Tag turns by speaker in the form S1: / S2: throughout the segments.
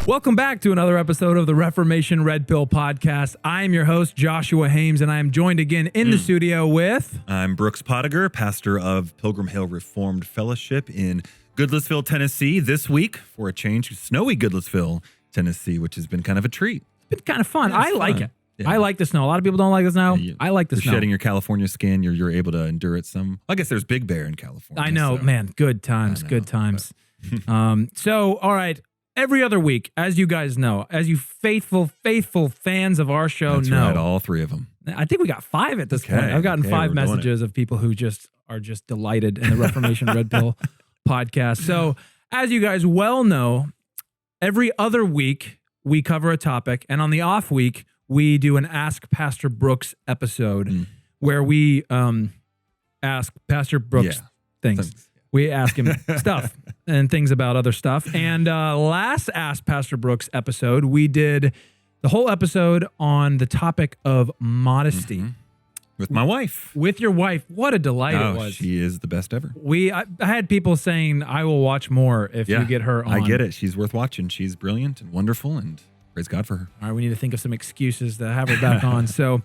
S1: Welcome back to another episode of the Reformation Red Pill Podcast. I am your host, Joshua Haymes, and I am joined again in the studio with...
S2: I'm Brooks Potteiger, pastor of Pilgrim Reformed Fellowship in Goodlettsville, Tennessee. This week, for a change, snowy Goodlettsville, Tennessee, which has been kind of a treat.
S1: It's kind of fun. I like it. Yeah. I like the snow. A lot of people don't like the snow. I like the snow.
S2: Shedding your California skin, you're able to endure it some. I guess there's Big Bear in California.
S1: I know, so. Man. Good times. Good times. So, all right. Every other week, as you guys know, as you faithful fans of our show
S2: That's
S1: know.
S2: Right, all three of them.
S1: I think we got 5 at this point. I've gotten 5 messages of people who are just delighted in the Reformation Red Pill podcast. So, as you guys well know, every other week we cover a topic, and on the off week, we do an Ask Pastor Brooks episode where we ask Pastor Brooks things. We ask him stuff and things about other stuff. And last Ask Pastor Brooks episode, we did the whole episode on the topic of modesty.
S2: With my wife.
S1: With your wife. What a delight it was.
S2: She is the best ever.
S1: I had people saying, I will watch more if you get her on.
S2: I get it. She's worth watching. She's brilliant and wonderful, and praise God for her.
S1: All right, we need to think of some excuses to have her back on. So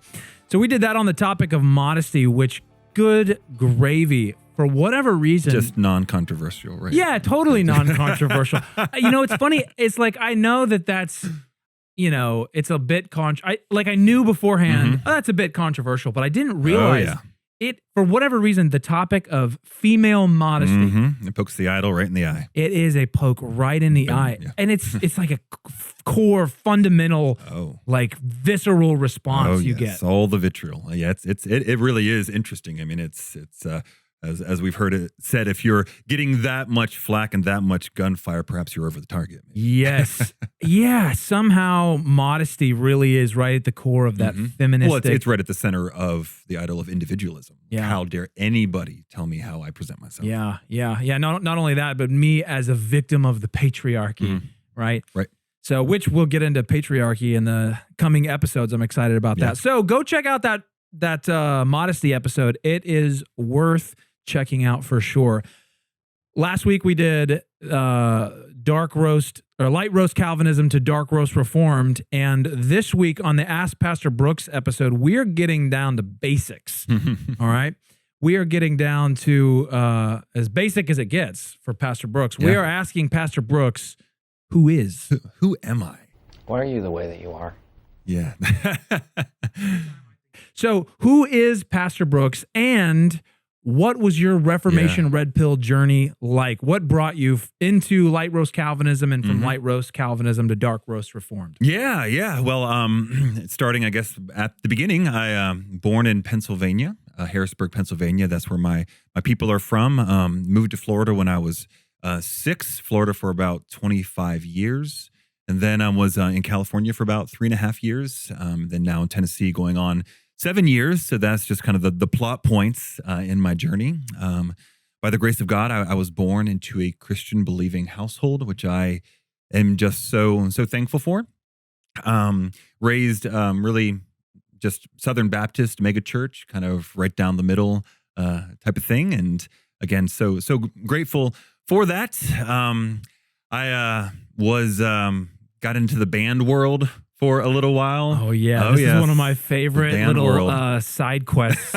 S1: we did that on the topic of modesty, which, good gravy. For whatever reason.
S2: Just non-controversial, right?
S1: Yeah, totally non-controversial. It's funny. It's like, I know that's, it's a bit, I knew beforehand, that's a bit controversial, but I didn't realize it, for whatever reason, the topic of female modesty.
S2: It pokes the idol right in the eye.
S1: It is a poke right in the eye. Yeah. And it's like a core, fundamental, like visceral response you get.
S2: All the vitriol. Yeah, it really is interesting. I mean, it's as we've heard it said, if you're getting that much flack and that much gunfire, perhaps you're over the target.
S1: Yes. Yeah. Somehow modesty really is right at the core of that feministic.
S2: Well, it's right at the center of the idol of individualism.
S1: Yeah.
S2: How dare anybody tell me how I present myself?
S1: Yeah. Not only that, but me as a victim of the patriarchy, right?
S2: Right.
S1: So, which we'll get into patriarchy in the coming episodes. I'm excited about that. So go check out that modesty episode. It is worth checking out for sure. Last week we did light roast Calvinism to dark roast Reformed, and this week on the Ask Pastor Brooks episode, we're getting down to basics. All right, we are getting down to as basic as it gets for Pastor Brooks. We are asking Pastor Brooks, who am I?
S3: Why are you the way that you are?
S2: Yeah.
S1: So, who is Pastor Brooks, and what was your Reformation Red Pill journey like? What brought you into light roast Calvinism and from light roast Calvinism to dark roast Reformed?
S2: Yeah. Well, starting, I guess, at the beginning, I born in Pennsylvania, Harrisburg, Pennsylvania. That's where my people are from. Moved to Florida when I was 6, Florida for about 25 years. And then I was in California for about 3.5 years. Then now in Tennessee going on 7 years, so that's just kind of the plot points in my journey. By the grace of God, I was born into a Christian believing household, which I am just so thankful for. Raised really just Southern Baptist mega church, kind of right down the middle type of thing, and again, so grateful for that. I got into the band world for a little while.
S1: This is one of my favorite little side quests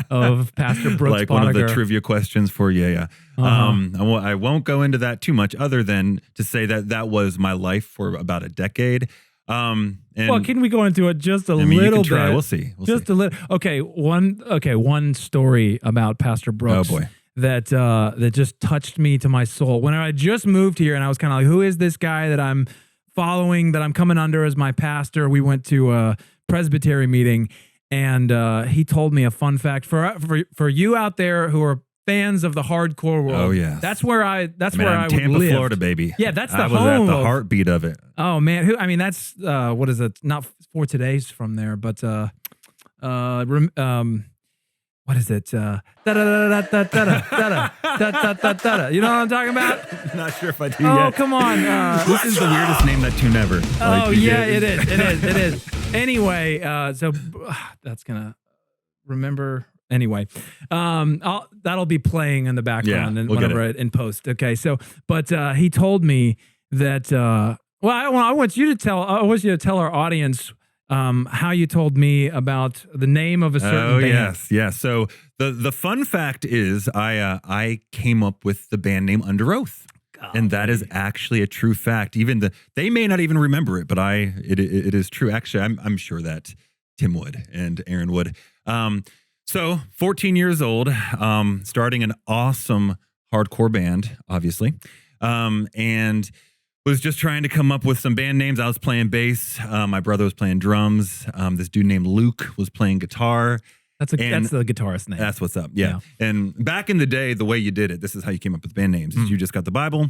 S1: of Pastor Brooks
S2: like
S1: Potteiger.
S2: One of the trivia questions for I won't go into that too much other than to say that was my life for about a decade. And
S1: can we go into it just a little
S2: you can try.
S1: bit?
S2: We'll see.
S1: A little. Okay, one story about Pastor Brooks.
S2: Oh boy.
S1: That just touched me to my soul. When I just moved here and I was kind of like, who is this guy that I'm following, that I'm coming under as my pastor? We went to a presbytery meeting, and he told me a fun fact for you out there who are fans of the hardcore world.
S2: Oh yeah,
S1: that's where I
S2: Tampa,
S1: live.
S2: Florida, baby.
S1: Yeah, that's the
S2: I was
S1: home
S2: at the heartbeat of it.
S1: Oh man, that's what is it? Not For Today's from there, but what is it? You know what I'm talking about?
S2: Not sure if I do
S1: yet.
S2: Oh,
S1: come on.
S2: This is the weirdest name that tune ever.
S1: It is. Anyway, so that's going to remember. Anyway, that'll be playing in the background and whatever in post. Okay. So, but he told me that Well, I want you to tell our audience how you told me about the name of a certain band.
S2: Yes. So the fun fact is I came up with the band name Under Oath. And that is actually a true fact. Even they may not even remember it, but it is true. Actually, I'm sure that Tim would and Aaron would. So 14 years old, starting an awesome hardcore band, obviously, and was just trying to come up with some band names. I was playing bass. My brother was playing drums. This dude named Luke was playing guitar.
S1: That's the guitarist name.
S2: That's what's up. Yeah. And back in the day, the way you did it, this is how you came up with band names. Is you just got the Bible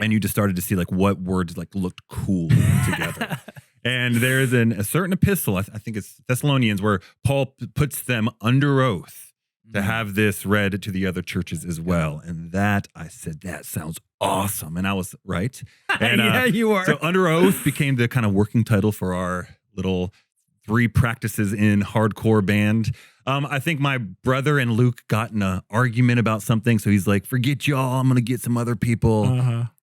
S2: and you just started to see like what words like looked cool together. And there's a certain epistle, I think it's Thessalonians, where Paul puts them under oath to have this read to the other churches as well. And I said, that sounds awesome. And I was right. And,
S1: yeah, you were.
S2: So Under Oath became the kind of working title for our little 3 practices in hardcore band. I think my brother and Luke got in an argument about something. So he's like, forget y'all, I'm going to get some other people.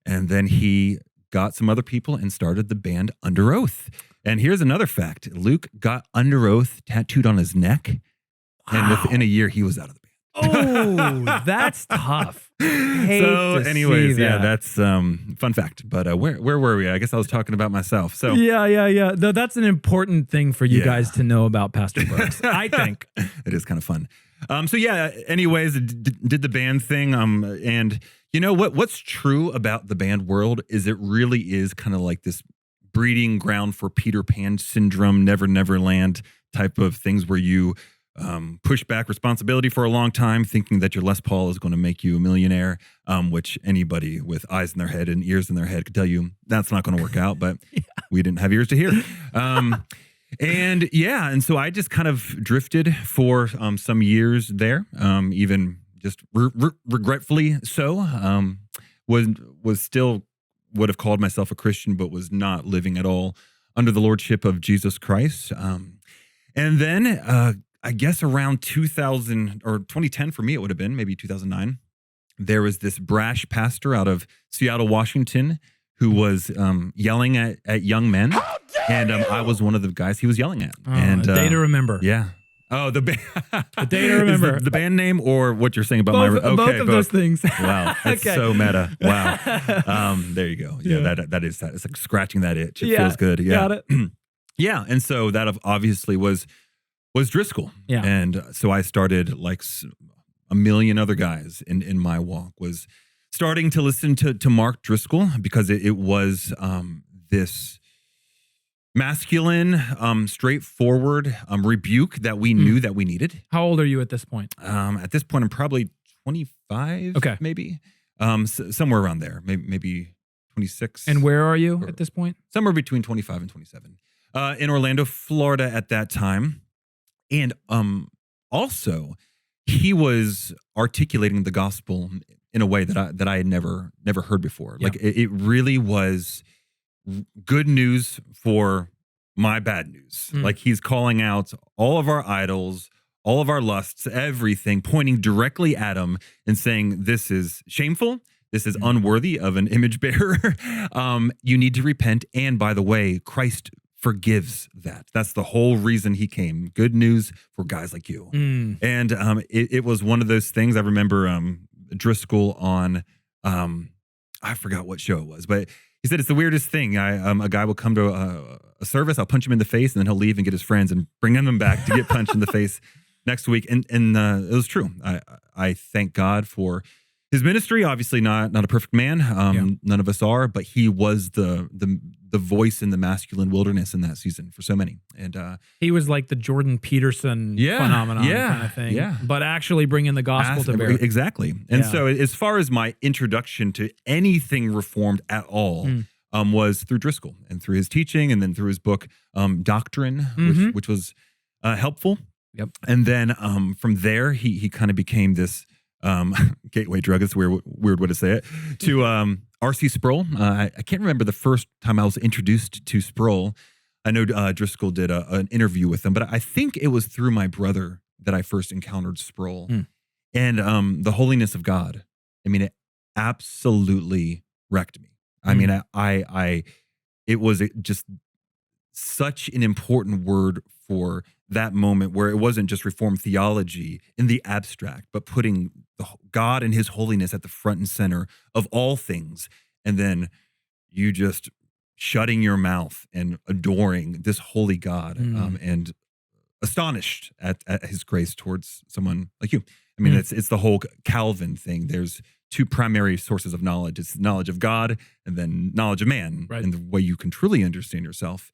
S2: And then he got some other people and started the band Under Oath. And here's another fact. Luke got Under Oath tattooed on his neck. Wow. And within a year, he was out of the band.
S1: Oh, that's tough.
S2: Anyways, that's fun fact. But where were we? I guess I was talking about myself. So
S1: yeah. Though that's an important thing for you guys to know about Pastor Brooks. I think
S2: it is kind of fun. Anyways, did the band thing. And you know what's true about the band world is it really is kind of like this breeding ground for Peter Pan syndrome, Never Land type of things where you push back responsibility for a long time, thinking that your Les Paul is going to make you a millionaire, which anybody with eyes in their head and ears in their head could tell you that's not going to work out, but we didn't have ears to hear. And so I just kind of drifted for some years there, even just regretfully so, was still would have called myself a Christian, but was not living at all under the lordship of Jesus Christ. And then I guess around 2000 or 2010 for me, it would have been maybe 2009. There was this brash pastor out of Seattle, Washington, who was yelling at young men. And I was one of the guys he was yelling at. And
S1: Day to Remember.
S2: Yeah. Oh, the
S1: Day to Remember.
S2: The band name or what you're saying about
S1: both of those things.
S2: Wow. That's so meta. Wow. There you go. Yeah, that is that. It's like scratching that itch. It feels good. Yeah.
S1: Got it.
S2: Yeah. And so that obviously was Driscoll. Yeah. And so I started like a million other guys in my walk was starting to listen to Mark Driscoll because it was this masculine, straightforward rebuke that we knew that we needed.
S1: How old are you at this point?
S2: At this point, I'm probably 25, maybe. Somewhere around there, maybe 26.
S1: And where are you at this point?
S2: Somewhere between 25 and 27. In Orlando, Florida at that time. And also, he was articulating the gospel in a way that I had never heard before. Yeah. Like it really was good news for my bad news. Like he's calling out all of our idols, all of our lusts, everything, pointing directly at him and saying, this is shameful. This is unworthy of an image bearer. You need to repent. And by the way, Christ forgives that. That's the whole reason he came. Good news for guys like you. And it was one of those things. I remember Driscoll on, I forgot what show it was, but he said it's the weirdest thing. A guy will come to a service, I'll punch him in the face, and then he'll leave and get his friends and bring them back to get punched in the face next week. And it was true. I thank God for his ministry. Obviously not a perfect man. None of us are, but he was the voice in the masculine wilderness in that season for so many. And
S1: he was like the Jordan Peterson phenomenon kind of thing. Yeah. But actually bringing the gospel to bear.
S2: Exactly. And so as far as my introduction to anything Reformed at all was through Driscoll and through his teaching and then through his book, Doctrine, which was helpful. Yep. And then from there, he kind of became this gateway drug, it's a weird way to say it, to R.C. Sproul. I can't remember the first time I was introduced to Sproul. I know Driscoll did an interview with him, but I think it was through my brother that I first encountered Sproul. And the holiness of God. I mean, it absolutely wrecked me. I mean, it was just such an important word for that moment, where it wasn't just Reformed theology in the abstract, but putting God and his holiness at the front and center of all things. And then you just shutting your mouth and adoring this holy God, and astonished at his grace towards someone like you. I mean, it's the whole Calvin thing. There's two primary sources of knowledge. It's knowledge of God and then knowledge of man.
S1: Right.
S2: And the way you can truly understand yourself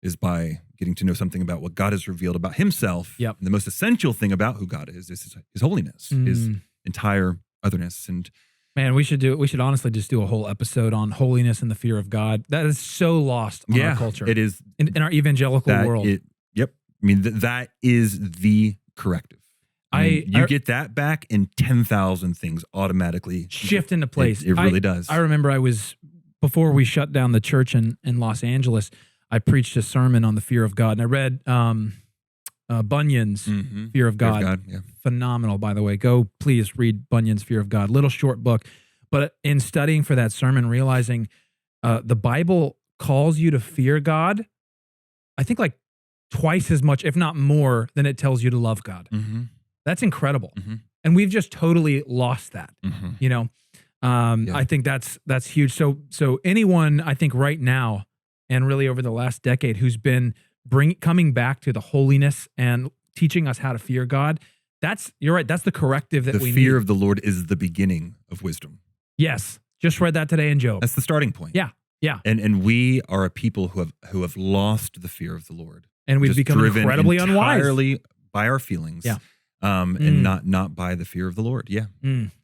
S2: is by getting to know something about what God has revealed about himself.
S1: Yep.
S2: And the most essential thing about who God is his holiness, his entire otherness. And
S1: man, we should honestly just do a whole episode on holiness and the fear of God. That is so lost in our culture.
S2: It is
S1: in our evangelical world.
S2: Yep. I mean, that is the corrective. You get that back and 10,000 things automatically
S1: shift into place.
S2: It really does.
S1: I remember before we shut down the church in Los Angeles, I preached a sermon on the fear of God, and I read Bunyan's Fear of God.
S2: Yeah.
S1: Phenomenal, by the way. Go please read Bunyan's Fear of God. Little short book. But in studying for that sermon, realizing the Bible calls you to fear God, I think like twice as much, if not more, than it tells you to love God. That's incredible. And we've just totally lost that, you know? I think that's huge. So anyone, I think right now, and really over the last decade, who's been coming back to the holiness and teaching us how to fear God, you're right, that's the corrective that we need.
S2: The fear of the Lord is the beginning of wisdom.
S1: Yes. Just read that today in Job.
S2: That's the starting point.
S1: Yeah. Yeah.
S2: And we are a people who have lost the fear of the Lord.
S1: And we've become incredibly unwise.
S2: Entirely by our feelings.
S1: Yeah.
S2: And not by the fear of the Lord. Yeah.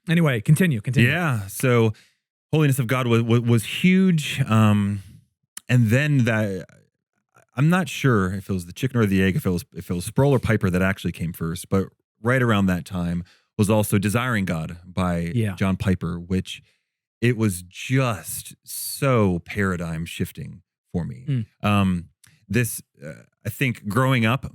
S1: Anyway, continue.
S2: Yeah. So holiness of God was huge. And then I'm not sure if it was the chicken or the egg, if it was Sproul or Piper that actually came first, but right around that time was also Desiring God by John Piper, which it was just so paradigm shifting for me. I think growing up,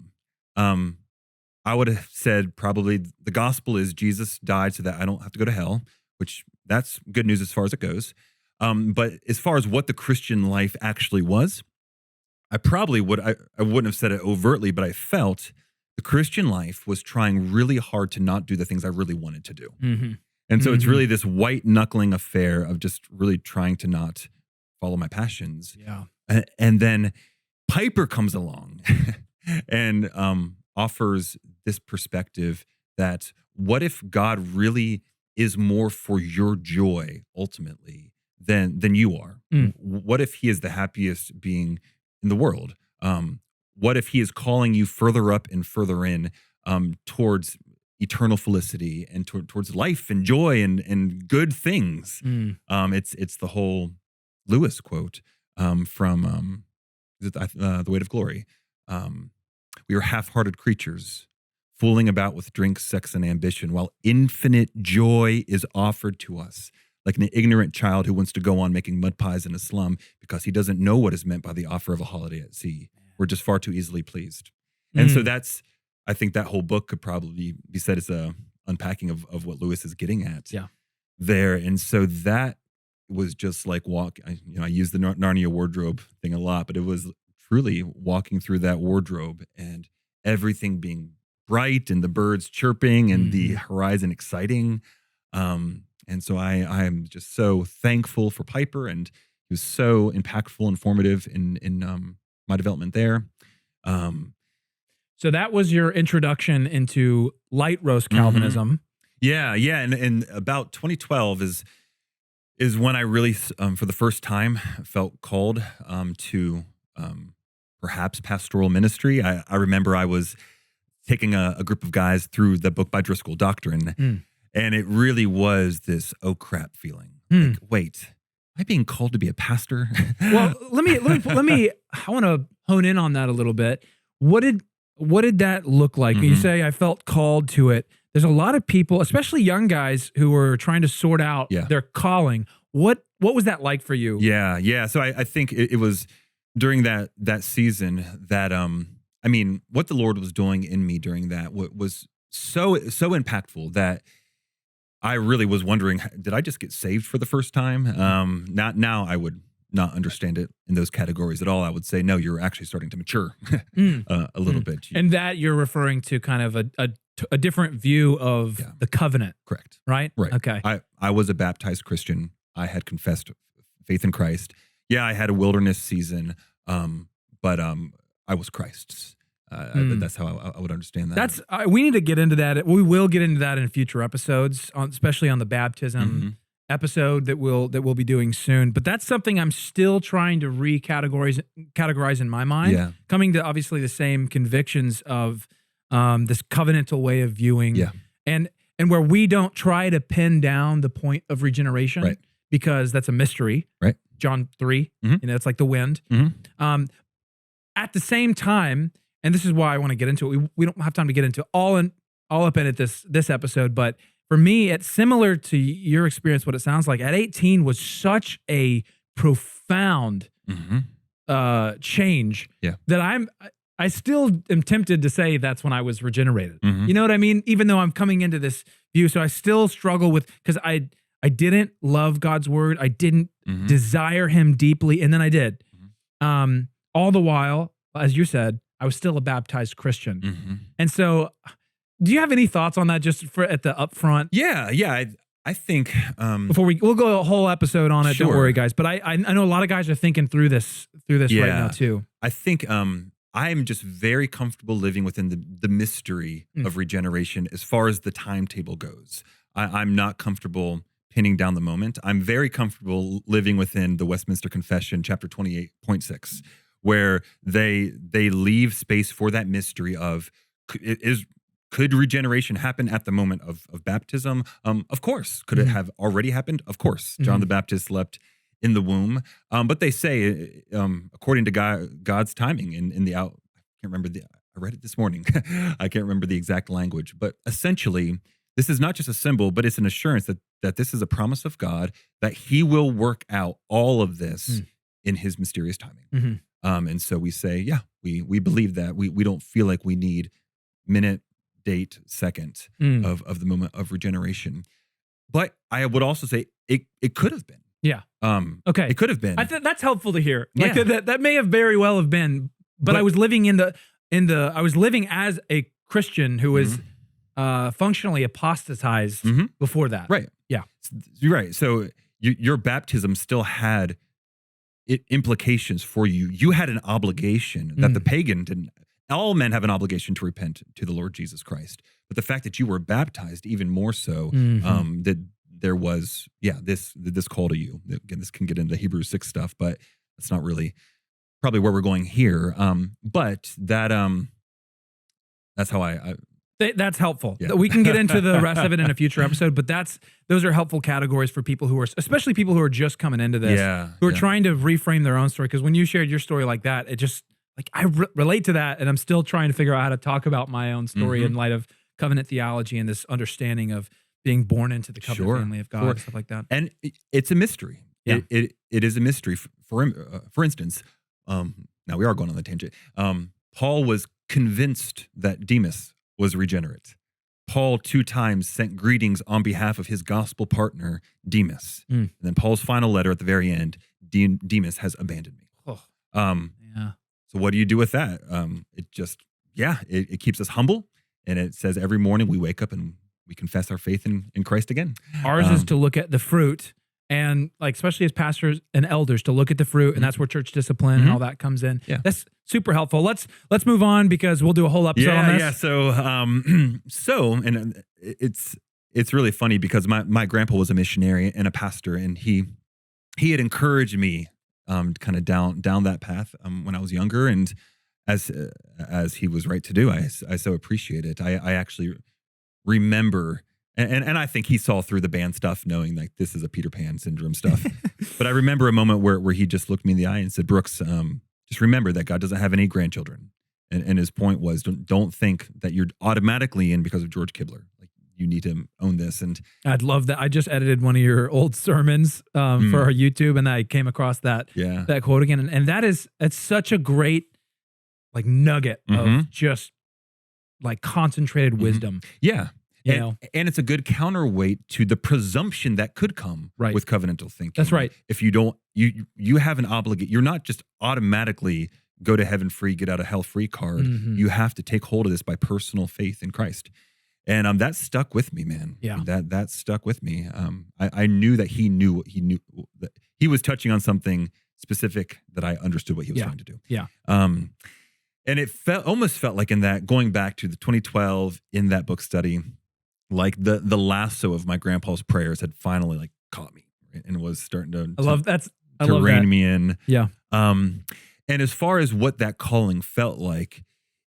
S2: I would have said probably the gospel is Jesus died so that I don't have to go to hell, which that's good news as far as it goes. But as far as what the Christian life actually was, I wouldn't have said it overtly, but I felt the Christian life was trying really hard to not do the things I really wanted to do. And so it's really this white knuckling affair of just really trying to not follow my passions.
S1: Yeah.
S2: And then Piper comes along and offers this perspective that what if God really is more for your joy ultimately than you are? What if he is the happiest being in the world? What if he is calling you further up and further in towards eternal felicity and towards life and joy and good things? It's the whole Lewis quote from The Weight of Glory. We are half-hearted creatures, fooling about with drink, sex, and ambition, while infinite joy is offered to us, like an ignorant child who wants to go on making mud pies in a slum because he doesn't know what is meant by the offer of a holiday at sea. We're just far too easily pleased. And so I think that whole book could probably be said as a unpacking of what Lewis is getting at there. And so that was just like I use the Narnia wardrobe thing a lot, but it was truly walking through that wardrobe and everything being bright and the birds chirping and the horizon exciting. And so I am just so thankful for Piper, and he was so impactful and formative in my development there.
S1: So that was your introduction into light roast Calvinism.
S2: Yeah. And about 2012 is when I really, for the first time, felt called to perhaps pastoral ministry. I remember I was taking a group of guys through the book by Driscoll, Doctrine, and it really was this oh crap feeling. Like, wait, am I being called to be a pastor?
S1: Well, let me. I want to hone in on that a little bit. What did that look like? You say I felt called to it. There's a lot of people, especially young guys, who are trying to sort out their calling. What was that like for you?
S2: Yeah. So I think it was during that season that what the Lord was doing in me during that was so impactful that I really was wondering, did I just get saved for the first time? Now I would not understand it in those categories at all, I would say, no, you're actually starting to mature a little bit.
S1: And that you're referring to kind of a different view of the covenant.
S2: Correct.
S1: Right?
S2: Right.
S1: Okay.
S2: I was a baptized Christian. I had confessed faith in Christ. Yeah, I had a wilderness season, but I was Christ's. That's how I would understand that.
S1: We need to get into that. We will get into that in future episodes, especially on the baptism episode that we'll be doing soon. But that's something I'm still trying to categorize in my mind. Coming to obviously the same convictions of this covenantal way of viewing, and where we don't try to pin down the point of regeneration, because that's a mystery. Right. John 3, it's like the wind. At the same time, and this is why I want to get into it. We don't have time to get into all up in it this episode, but for me, it's similar to your experience. What it sounds like at 18 was such a profound change that I still am tempted to say that's when I was regenerated. You know what I mean? Even though I'm coming into this view, so I still struggle with, because I didn't love God's word. I didn't desire Him deeply, and then I did. All the while, as you said, I was still a baptized Christian. And so, do you have any thoughts on that, just at the upfront?
S2: Yeah. I think
S1: before we'll go a whole episode on it. Sure. Don't worry, guys. But I know a lot of guys are thinking through this right now too.
S2: I think I'm just very comfortable living within the mystery of regeneration as far as the timetable goes. I'm not comfortable pinning down the moment. I'm very comfortable living within the Westminster Confession, chapter 28.6, where they leave space for that mystery of could regeneration happen at the moment of baptism? Of course. Could it have already happened? Of course. John the Baptist slept in the womb. But they say, according to God's timing in the out, I can't remember I read it this morning. I can't remember the exact language, but essentially, this is not just a symbol, but it's an assurance that this is a promise of God, that He will work out all of this in His mysterious timing. And so we say, we believe that. We don't feel like we need minute, date, second of the moment of regeneration. But I would also say it could have been. Yeah.
S1: Okay.
S2: It could have been.
S1: I think that's helpful to hear. Like that may have very well have been, but I was living I was living as a Christian who was functionally apostatized before that.
S2: Right.
S1: Yeah.
S2: You're right. So your baptism still had implications for you. You had an obligation that the pagan didn't. All men have an obligation to repent to the Lord Jesus Christ. But the fact that you were baptized even more so, that there was, this call to you. Again, this can get into Hebrews 6 stuff, but that's not really probably where we're going here. But that's how
S1: that's helpful. Yeah. We can get into the rest of it in a future episode, but those are helpful categories for people who are, especially people who are just coming into this, who are trying to reframe their own story. Because when you shared your story like that, it just, like, I relate to that, and I'm still trying to figure out how to talk about my own story in light of covenant theology and this understanding of being born into the covenant family of God and stuff like that.
S2: And it's a mystery. Yeah. It is a mystery. For instance, now we are going on the tangent. Paul was convinced that Demas was regenerate. Paul 2 times sent greetings on behalf of his gospel partner, Demas. And then Paul's final letter at the very end, Demas has abandoned me. So what do you do with that? It keeps us humble, and it says every morning we wake up and we confess our faith in Christ again.
S1: Ours is to look at the fruit, and like especially as pastors and elders, to look at the fruit, and that's where church discipline and all that comes in. Yeah. That's super helpful. Let's move on, because we'll do a whole episode on this.
S2: Yeah. So it's really funny, because my grandpa was a missionary and a pastor, and he had encouraged me kind of down that path when I was younger, and as he was right to do, I so appreciate it. I actually remember, and I think he saw through the band stuff, knowing like this is a Peter Pan syndrome stuff. But I remember a moment where he just looked me in the eye and said, "Brooks, just remember that God doesn't have any grandchildren." And his point was, don't think that you're automatically in because of George Kibler. Like, you need to own this. And
S1: I'd love that. I just edited one of your old sermons for our YouTube, and I came across that quote again. And it's such a great like nugget of just like concentrated wisdom.
S2: Yeah. And it's a good counterweight to the presumption that could come with covenantal thinking.
S1: That's right.
S2: If you don't, you have an obligation. You're not just automatically go to heaven free, get out of hell free card.
S1: Mm-hmm.
S2: You have to take hold of this by personal faith in Christ. And that stuck with me, man.
S1: Yeah.
S2: That stuck with me. I knew that he knew that he was touching on something specific that I understood what he was trying to do.
S1: Yeah.
S2: And it almost felt like in that, going back to the 2012 in that book study, like the lasso of my grandpa's prayers had finally like caught me and was starting to rein me in.
S1: Yeah.
S2: And as far as what that calling felt like,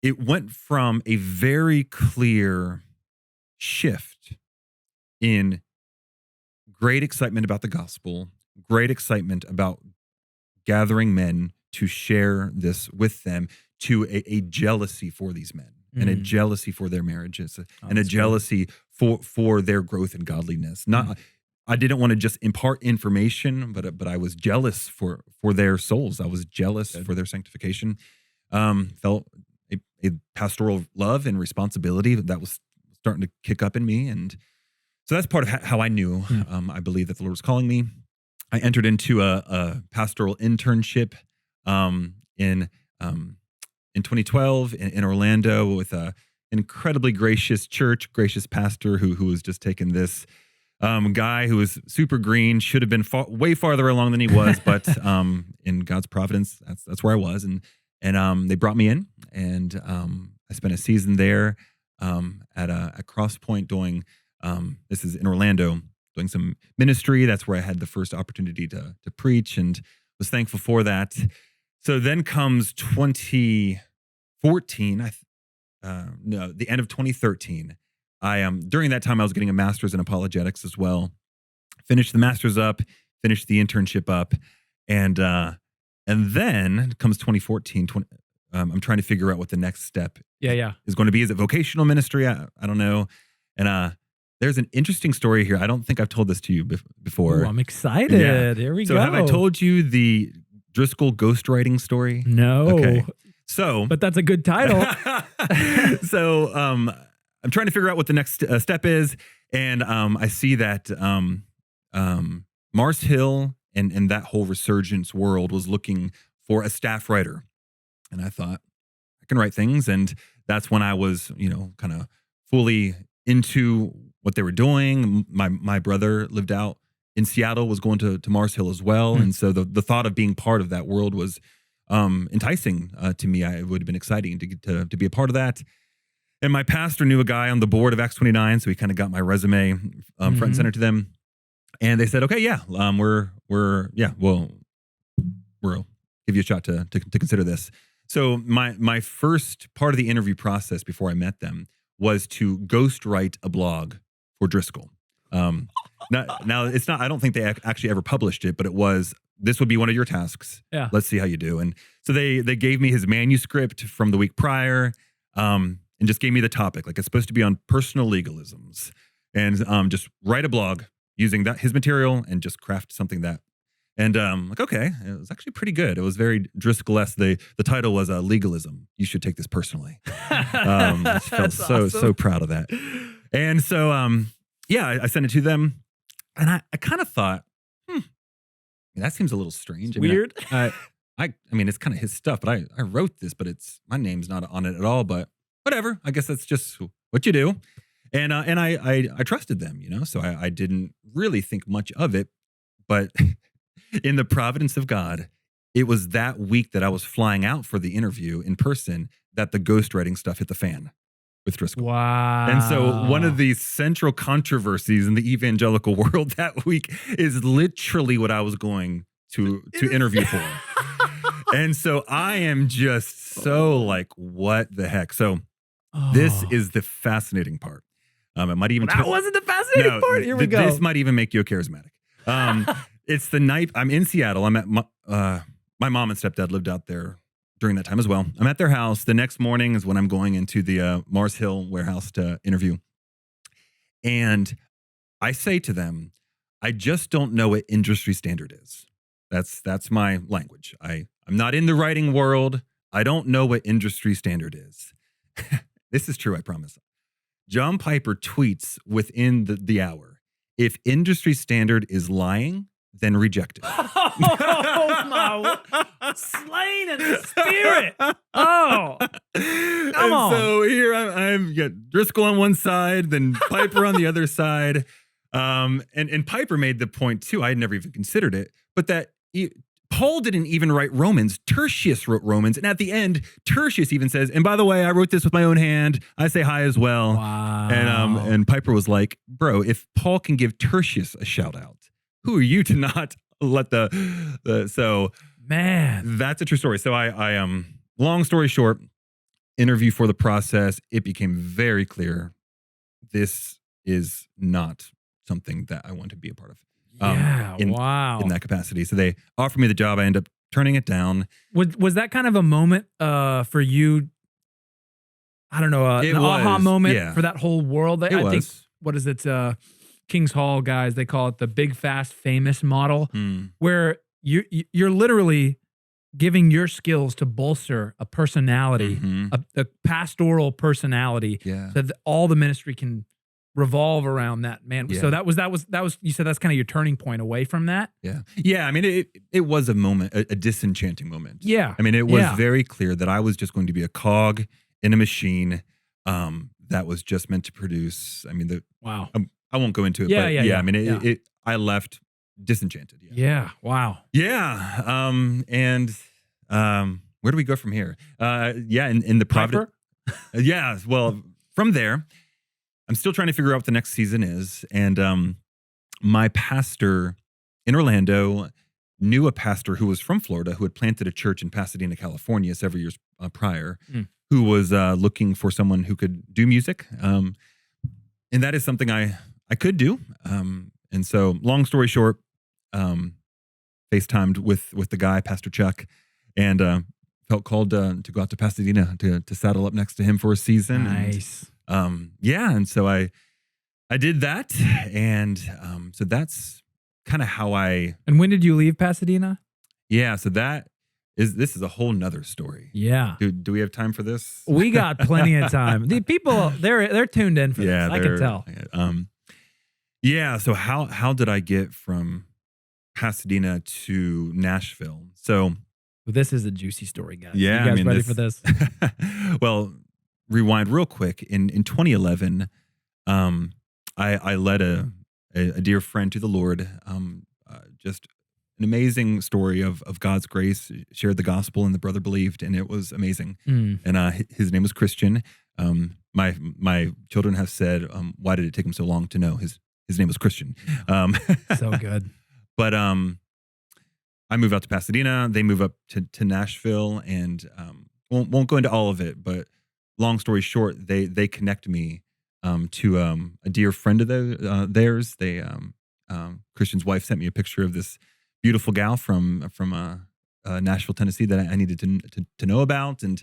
S2: it went from a very clear shift in great excitement about the gospel, great excitement about gathering men to share this with them, to a jealousy for these men and a jealousy for their marriages and a jealousy for their growth and godliness. I didn't want to just impart information, but I was jealous for their souls. I was jealous for their sanctification. Felt a pastoral love and responsibility that was starting to kick up in me. And so that's part of how I knew I believe that the Lord was calling me. I entered into a pastoral internship in 2012 in Orlando with an incredibly gracious church, gracious pastor who was just taking this guy who was super green, should have been way farther along than he was, but in God's providence, that's where I was. And they brought me in, and I spent a season there at Cross Point doing, this is in Orlando, doing some ministry. That's where I had the first opportunity to preach, and was thankful for that. So then comes 2014, the end of 2013. During that time, I was getting a master's in apologetics as well. Finished the master's up, finished the internship up, and then comes 2014. I'm trying to figure out what the next step is going to be. Is it vocational ministry? I don't know. And there's an interesting story here. I don't think I've told this to you before.
S1: Ooh, I'm excited. Yeah. Here we go.
S2: So have I told you the Driscoll ghostwriting story?
S1: No.
S2: Okay. So, but
S1: that's a good title.
S2: So, I'm trying to figure out what the next step is, and I see that Mars Hill and that whole resurgence world was looking for a staff writer, and I thought I can write things, and that's when I was, kind of fully into what they were doing. My brother lived out in Seattle, was going to Mars Hill as well, and so the thought of being part of that world was enticing to me. It would have been exciting to be a part of that. And my pastor knew a guy on the board of Acts 29, so he kind of got my resume front and center to them. And they said, okay, we'll give you a shot to consider this. So my first part of the interview process before I met them was to ghostwrite a blog for Driscoll. Now it's not, I don't think they actually ever published it, but this would be one of your tasks.
S1: Yeah.
S2: Let's see how you do. And so they gave me his manuscript from the week prior, and just gave me the topic. Like, it's supposed to be on personal legalisms, and just write a blog using his material and just craft something that. And like, okay, it was actually pretty good. It was very Driscoll-esque. The title was legalism. You should take this personally. I felt so proud of that. And so I sent it to them, and I kind of thought, that seems a little strange.
S1: Weird.
S2: I mean, it's kind of his stuff, but I wrote this, but my name's not on it at all. But whatever. I guess that's just what you do. And I trusted them, so I didn't really think much of it. But in the providence of God, it was that week that I was flying out for the interview in person that the ghostwriting stuff hit the fan with Driscoll.
S1: Wow.
S2: And so one of the central controversies in the evangelical world that week is literally what I was going to interview for. And so I am just so like, what the heck? So this is the fascinating part. It might even
S1: that wasn't the fascinating part. Here we go.
S2: This might even make you a charismatic. It's the night I'm in Seattle. I'm at my mom and stepdad lived out there during that time as well. I'm at their house. The next morning is when I'm going into the Mars Hill warehouse to interview. And I say to them, I just don't know what industry standard is. That's my language. I'm not in the writing world. I don't know what industry standard is. This is true, I promise. John Piper tweets within the hour, if industry standard is lying, then reject it.
S1: Oh my! Slain in the spirit. Oh, come on.
S2: So here I'm got Driscoll on one side, then Piper on the other side. And Piper made the point too. I had never even considered it, but that Paul didn't even write Romans. Tertius wrote Romans, and at the end, Tertius even says, "And by the way, I wrote this with my own hand. I say hi as well."
S1: Wow.
S2: And Piper was like, "Bro, if Paul can give Tertius a shout out, who are you to not let the so?"
S1: Man,
S2: That's a true story. So I long story short, interview for the process. It became very clear this is not something that I want to be a part of.
S1: wow.
S2: In that capacity. So they offered me the job. I ended up turning it down.
S1: Was that kind of a moment for you? I don't know, an aha moment for that whole world. I think, what is it? King's Hall guys, they call it the big, fast, famous model, where you're literally giving your skills to bolster a personality, a pastoral personality, so that all the ministry can revolve around that, man. So that was you said that's kind of your turning point away from that.
S2: I mean, it was a moment, a disenchanting moment.
S1: I
S2: mean, it was very clear that I was just going to be a cog in a machine that was just meant to produce. I mean, I won't go into it, I mean, I left disenchanted.
S1: Wow.
S2: And where do we go from here? In the Providence. Well, from there, I'm still trying to figure out what the next season is. And my pastor in Orlando knew a pastor who was from Florida who had planted a church in Pasadena, California several years prior, who was looking for someone who could do music. And that is something I could do. And so long story short, FaceTimed with the guy, Pastor Chuck, and felt called to go out to Pasadena to saddle up next to him for a season.
S1: Nice.
S2: And so I did that, and so that's kind of how I.
S1: And when did you leave Pasadena?
S2: So this is a whole nother story. Do we have time for this?
S1: We got plenty of time. The people they're tuned in for this. I can tell.
S2: So how did I get from Pasadena to Nashville? So
S1: this is a juicy story, guys.
S2: You
S1: guys ready for this?
S2: Well, rewind real quick. In 2011, I led a dear friend to the Lord. Just an amazing story of God's grace. Shared the gospel, and the brother believed, and it was amazing. And his name was Christian. My children have said, "Why did it take him so long to know his name was Christian?"
S1: So good.
S2: But I moved out to Pasadena. They move up to Nashville, and won't go into all of it. But long story short, they connect me to a dear friend of theirs. Christian's wife sent me a picture of this beautiful gal from Nashville, Tennessee, that I needed to know about, and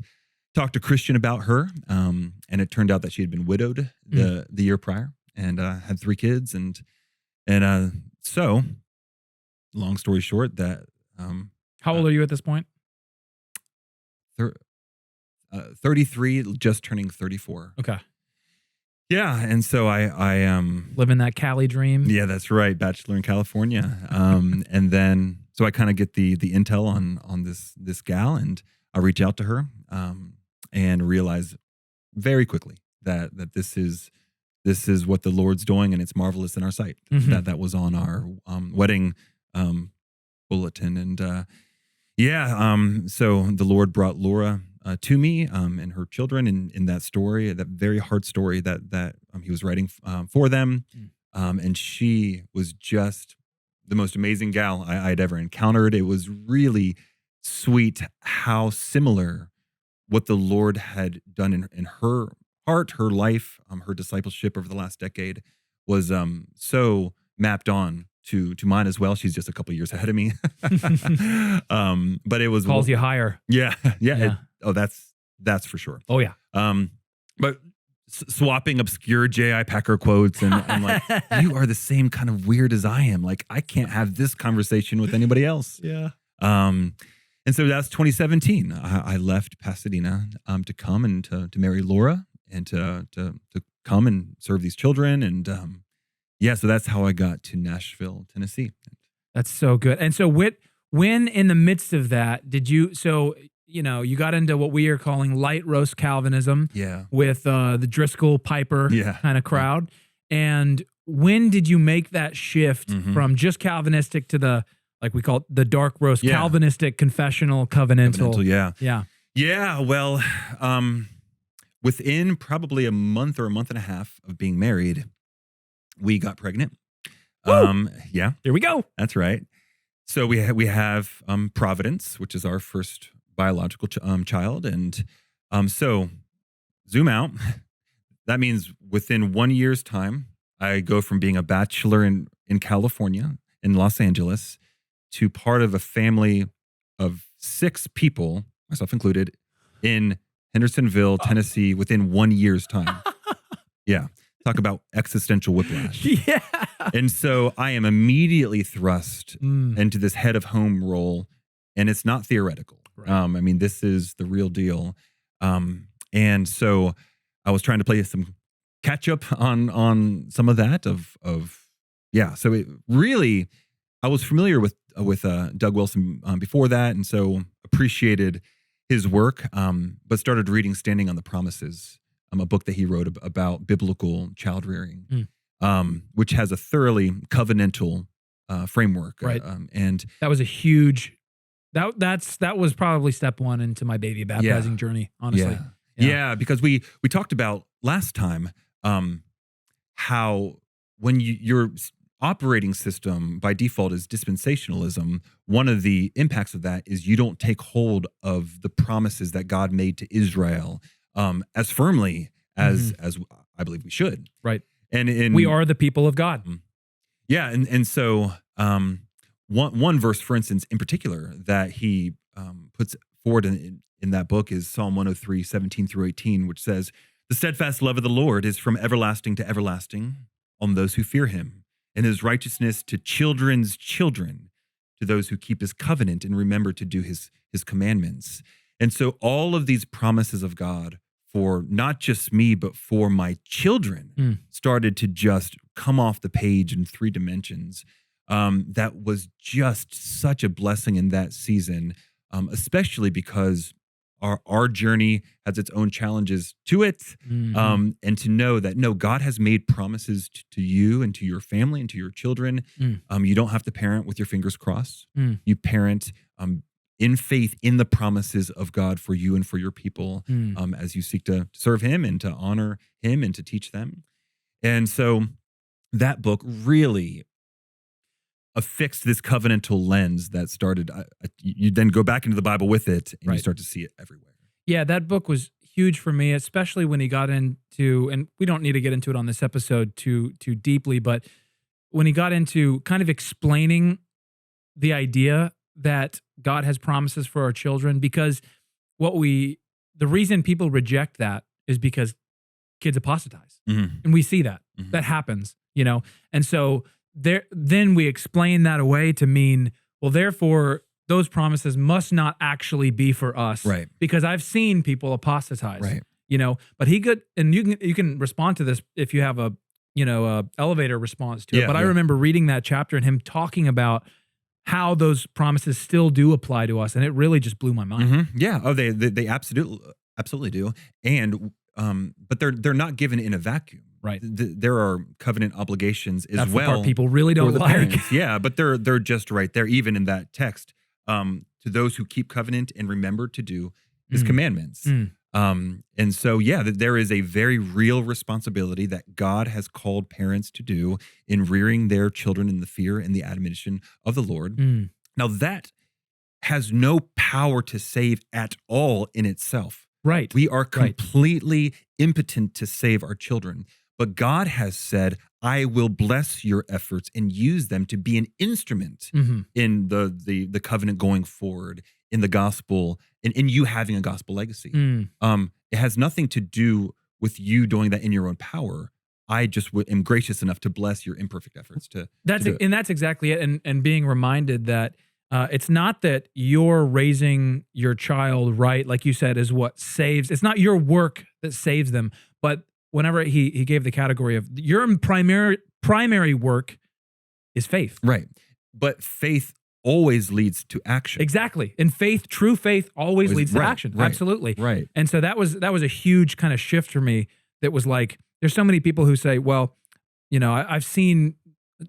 S2: talked to Christian about her. And it turned out that she had been widowed the year prior, and had 3 kids, and so long story short, that
S1: how old are you at this point?
S2: 33, just turning 34.
S1: Okay.
S2: And so I
S1: living that Cali dream.
S2: Yeah, that's right. Bachelor in California. And then so I kind of get the intel on this gal, and I reach out to her and realize very quickly that this is what the Lord's doing, and it's marvelous in our sight. That was on our wedding bulletin, and so the Lord brought Laura to me and her children in that story, that very hard story that he was writing for them. And she was just the most amazing gal I had ever encountered. It was really sweet how similar what the Lord had done in her heart, her life, her discipleship over the last decade was so mapped on to mine as well. She's just a couple years ahead of me. But it was
S1: calls you higher.
S2: Yeah. That's for sure.
S1: Oh yeah.
S2: But swapping obscure J.I. Packer quotes, and I'm like, you are the same kind of weird as I am. Like, I can't have this conversation with anybody else. And so that's 2017. I left Pasadena to come and to marry Laura, and to come and serve these children. And so that's how I got to Nashville, Tennessee.
S1: That's so good. And so when in the midst of that, did you, so, you got into what we are calling light roast Calvinism with the Driscoll Piper kind of crowd. And when did you make that shift from just Calvinistic to the, like we call it, the dark roast, Calvinistic, confessional, covenantal?
S2: Yeah. Well, within probably a month or a month and a half of being married, we got pregnant. Here
S1: we go.
S2: That's right. So we have Providence, which is our first biological child, and so zoom out. That means within 1 year's time, I go from being a bachelor in California, in Los Angeles, to part of a family of 6 people, myself included, in Hendersonville, Tennessee, within 1 year's time. Talk about existential whiplash. And so I am immediately thrust into this head of home role, and it's not theoretical. Right. This is the real deal. And so I was trying to play some catch up on some of that So it really, I was familiar with Doug Wilson before that, and so appreciated his work, but started reading Standing on the Promises, a book that he wrote about biblical child rearing, which has a thoroughly covenantal framework.
S1: Right.
S2: And
S1: that was a huge, that was probably step one into my baby baptizing journey, honestly.
S2: Yeah, because we talked about last time how when your operating system by default is dispensationalism, one of the impacts of that is you don't take hold of the promises that God made to Israel as firmly as I believe we should.
S1: Right.
S2: And
S1: we are the people of God.
S2: Yeah, and so one verse, for instance, in particular, that he puts forward in that book is Psalm 103, 17 through 18, which says, "The steadfast love of the Lord is from everlasting to everlasting on those who fear him, and his righteousness to children's children, to those who keep his covenant and remember to do his commandments." And so all of these promises of God for not just me, but for my children started to just come off the page in 3 dimensions. That was just such a blessing in that season, especially because our journey has its own challenges to it. And to know that, no, God has made promises to you and to your family and to your children. You don't have to parent with your fingers crossed. You parent in faith in the promises of God for you and for your people as you seek to serve him and to honor him and to teach them. And so that book really affixed this covenantal lens that started, you then go back into the Bible with it and you start to see it everywhere.
S1: Yeah, that book was huge for me, especially when he got into, and we don't need to get into it on this episode too deeply, but when he got into kind of explaining the idea that God has promises for our children, because the reason people reject that is because kids apostatize. And we see that. That happens, and so then we explain that away to mean, well, therefore, those promises must not actually be for us.
S2: Right.
S1: Because I've seen people apostatize.
S2: Right.
S1: But he could, and you can respond to this if you have a elevator response to it. But I remember reading that chapter and him talking about how those promises still do apply to us, and it really just blew my mind.
S2: Yeah. Oh, they absolutely do. And but they're not given in a vacuum.
S1: Right.
S2: There are covenant obligations as
S1: That's
S2: well.
S1: The part people really don't like.
S2: Parents. Yeah, but they're just right there, even in that text. To those who keep covenant and remember to do his commandments. And so, there is a very real responsibility that God has called parents to do in rearing their children in the fear and the admonition of the Lord. Now, that has no power to save at all in itself.
S1: Right.
S2: We are completely impotent to save our children. But God has said, I will bless your efforts and use them to be an instrument in the covenant going forward, in the gospel, and in you having a gospel legacy. It has nothing to do with you doing that in your own power. I just am gracious enough to bless your imperfect efforts
S1: that's exactly it. And being reminded that it's not that you're raising your child right, like you said, is what saves. It's not your work that saves them, But whenever he gave the category of your primary work is faith.
S2: Right. But faith always leads to action.
S1: Exactly. And faith, true faith always leads to
S2: right,
S1: action.
S2: right,
S1: Absolutely.
S2: Right.
S1: And so that was a huge kind of shift for me that was like, there's so many people who say, well, I've seen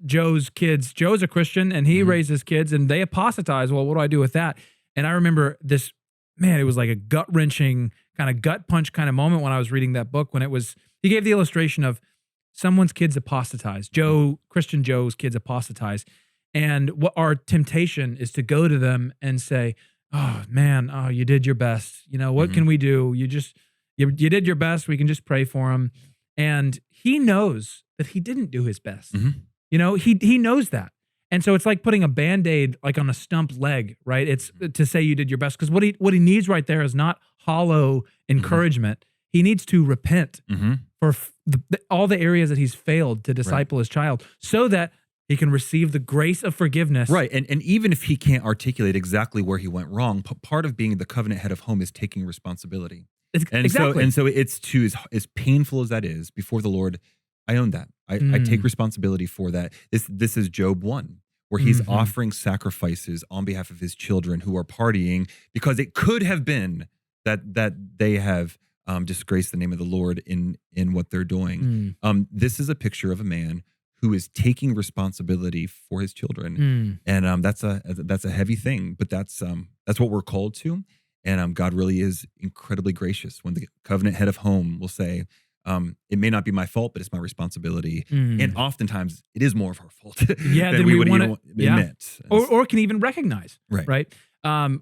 S1: Joe's kids. Joe's a Christian and he raises kids and they apostatize. Well, what do I do with that? And I remember this, man, it was like a gut-wrenching kind of gut punch kind of moment when I was reading that book when he gave the illustration of someone's kids apostatize. Christian Joe's kids apostatize. And what our temptation is to go to them and say, oh man, you did your best. What can we do? You did your best. We can just pray for him. And he knows that he didn't do his best. He knows that. And so it's like putting a Band-Aid like on a stumped leg, right? It's to say you did your best. Because what he needs right there is not hollow encouragement. He needs to repent for all the areas that he's failed to disciple his child so that he can receive the grace of forgiveness.
S2: Right. And even if he can't articulate exactly where he went wrong, part of being the covenant head of home is taking responsibility.
S1: Exactly.
S2: So it's as painful as that is before the Lord, I own that. I take responsibility for that. This is Job 1, where he's offering sacrifices on behalf of his children who are partying because it could have been that they have disgraced the name of the Lord in what they're doing. This is a picture of a man who is taking responsibility for his children, and that's a heavy thing, but that's what we're called to, and God really is incredibly gracious when the covenant head of home will say, it may not be my fault, but it's my responsibility, and oftentimes it is more of our fault than we would even admit,
S1: or can even recognize. Right.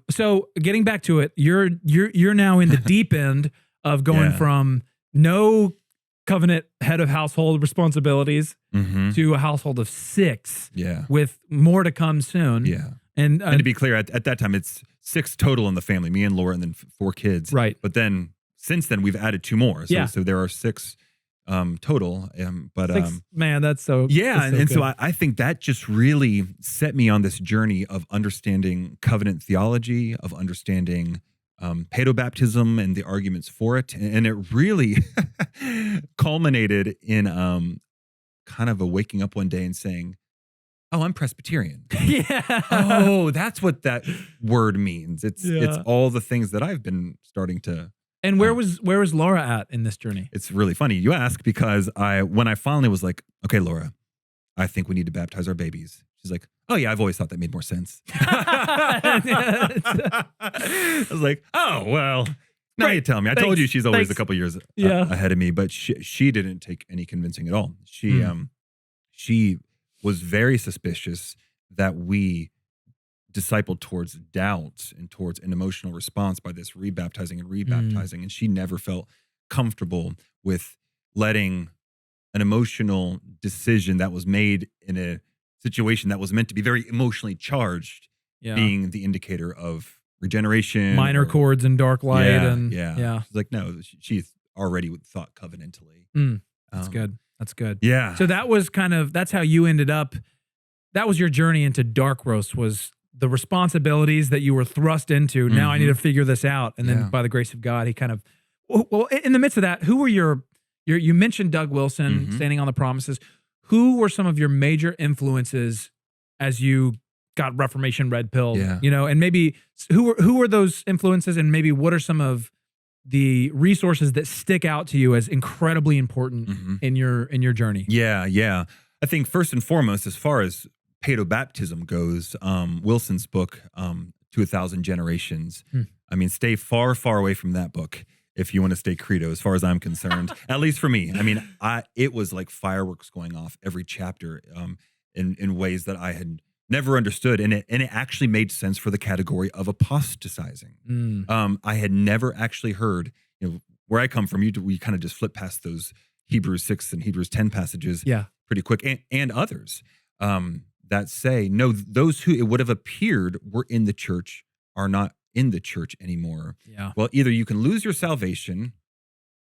S1: So getting back to it, you're now in the deep end of going from no covenant head of household responsibilities to a household of 6 with more to come soon. And
S2: to be clear, at that time, it's 6 total in the family, me and Laura, and then 4 kids.
S1: Right.
S2: But then since then, we've added 2 more. So there are 6 total. But
S1: 6, man, that's so
S2: so I think that just really set me on this journey of understanding covenant theology, of understanding pedobaptism and the arguments for it. And it really culminated in kind of a waking up one day and saying, oh, I'm Presbyterian. Oh, that's what that word means. It's all the things that I've been starting to.
S1: And where was Laura at in this journey?
S2: It's really funny you ask, because when I finally was like, okay, Laura, I think we need to baptize our babies. She's like, oh yeah, I've always thought that made more sense. I was like, oh, well, now you tell me. I told you she's always a couple years ahead of me, but she didn't take any convincing at all. She was very suspicious that we discipled towards doubt and towards an emotional response by this rebaptizing, and she never felt comfortable with letting an emotional decision that was made in a situation that was meant to be very emotionally charged being the indicator of regeneration,
S1: minor chords and dark light.
S2: She's like, no, she's already thought covenantally.
S1: That's good. That's good.
S2: Yeah.
S1: So that was that's how you ended up. That was your journey into dark roast, was the responsibilities that you were thrust into. Now I need to figure this out. And then by the grace of God, he kind of, well, in the midst of that, who were you mentioned Doug Wilson, Standing on the Promises. Who were some of your major influences as you got Reformation red pilled? And maybe who were those influences, and maybe what are some of the resources that stick out to you as incredibly important in your journey?
S2: Yeah. I think first and foremost, as far as pedobaptism goes, Wilson's book, To 1,000 Generations. I mean, stay far, far away from that book if you want to stay credo, as far as I'm concerned, at least for me. I mean, it was like fireworks going off every chapter in ways that I had never understood. And it actually made sense for the category of apostatizing. I had never actually heard, where I come from, we kind of just flip past those Hebrews 6 and Hebrews 10 passages pretty quick, and others that say, no, those who it would have appeared were in the church are not in the church anymore. Well, either you can lose your salvation,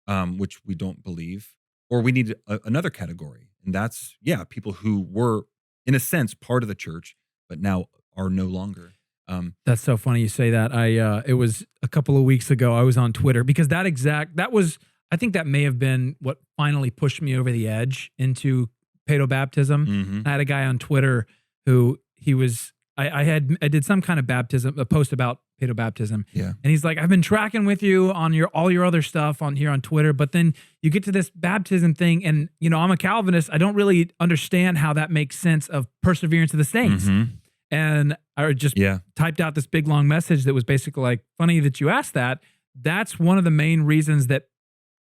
S2: which we don't believe, or we need another category. And that's, people who were, in a sense, part of the church, but now are no longer.
S1: That's so funny you say that. It was a couple of weeks ago, I was on Twitter, because I think that may have been what finally pushed me over the edge into paedobaptism.
S2: Mm-hmm.
S1: I had a guy on Twitter who I did some kind of baptism, a post about paedobaptism.
S2: Yeah.
S1: And he's like, I've been tracking with you on all your other stuff on here on Twitter, but then you get to this baptism thing, and I'm a Calvinist. I don't really understand how that makes sense of perseverance of the saints.
S2: Mm-hmm.
S1: And I just typed out this big long message that was basically like, funny that you asked that. That's one of the main reasons that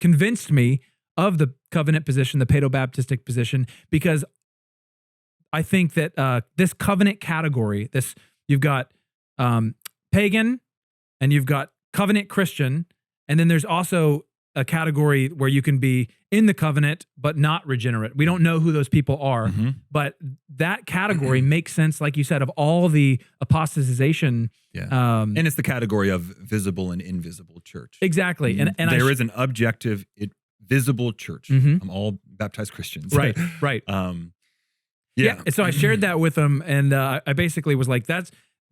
S1: convinced me of the covenant position, the paedobaptistic position, because I think that this covenant category, you've got pagan and you've got covenant Christian, and then there's also a category where you can be in the covenant but not regenerate. We don't know who those people are,
S2: Mm-hmm.
S1: but that category makes sense, like you said, of all the apostatization.
S2: Yeah. And it's the category of visible and invisible church.
S1: Exactly. And
S2: there is an objective, visible church.
S1: Mm-hmm.
S2: All baptized Christians.
S1: Right.
S2: Yeah.
S1: And so I shared that with him, and I basically was like,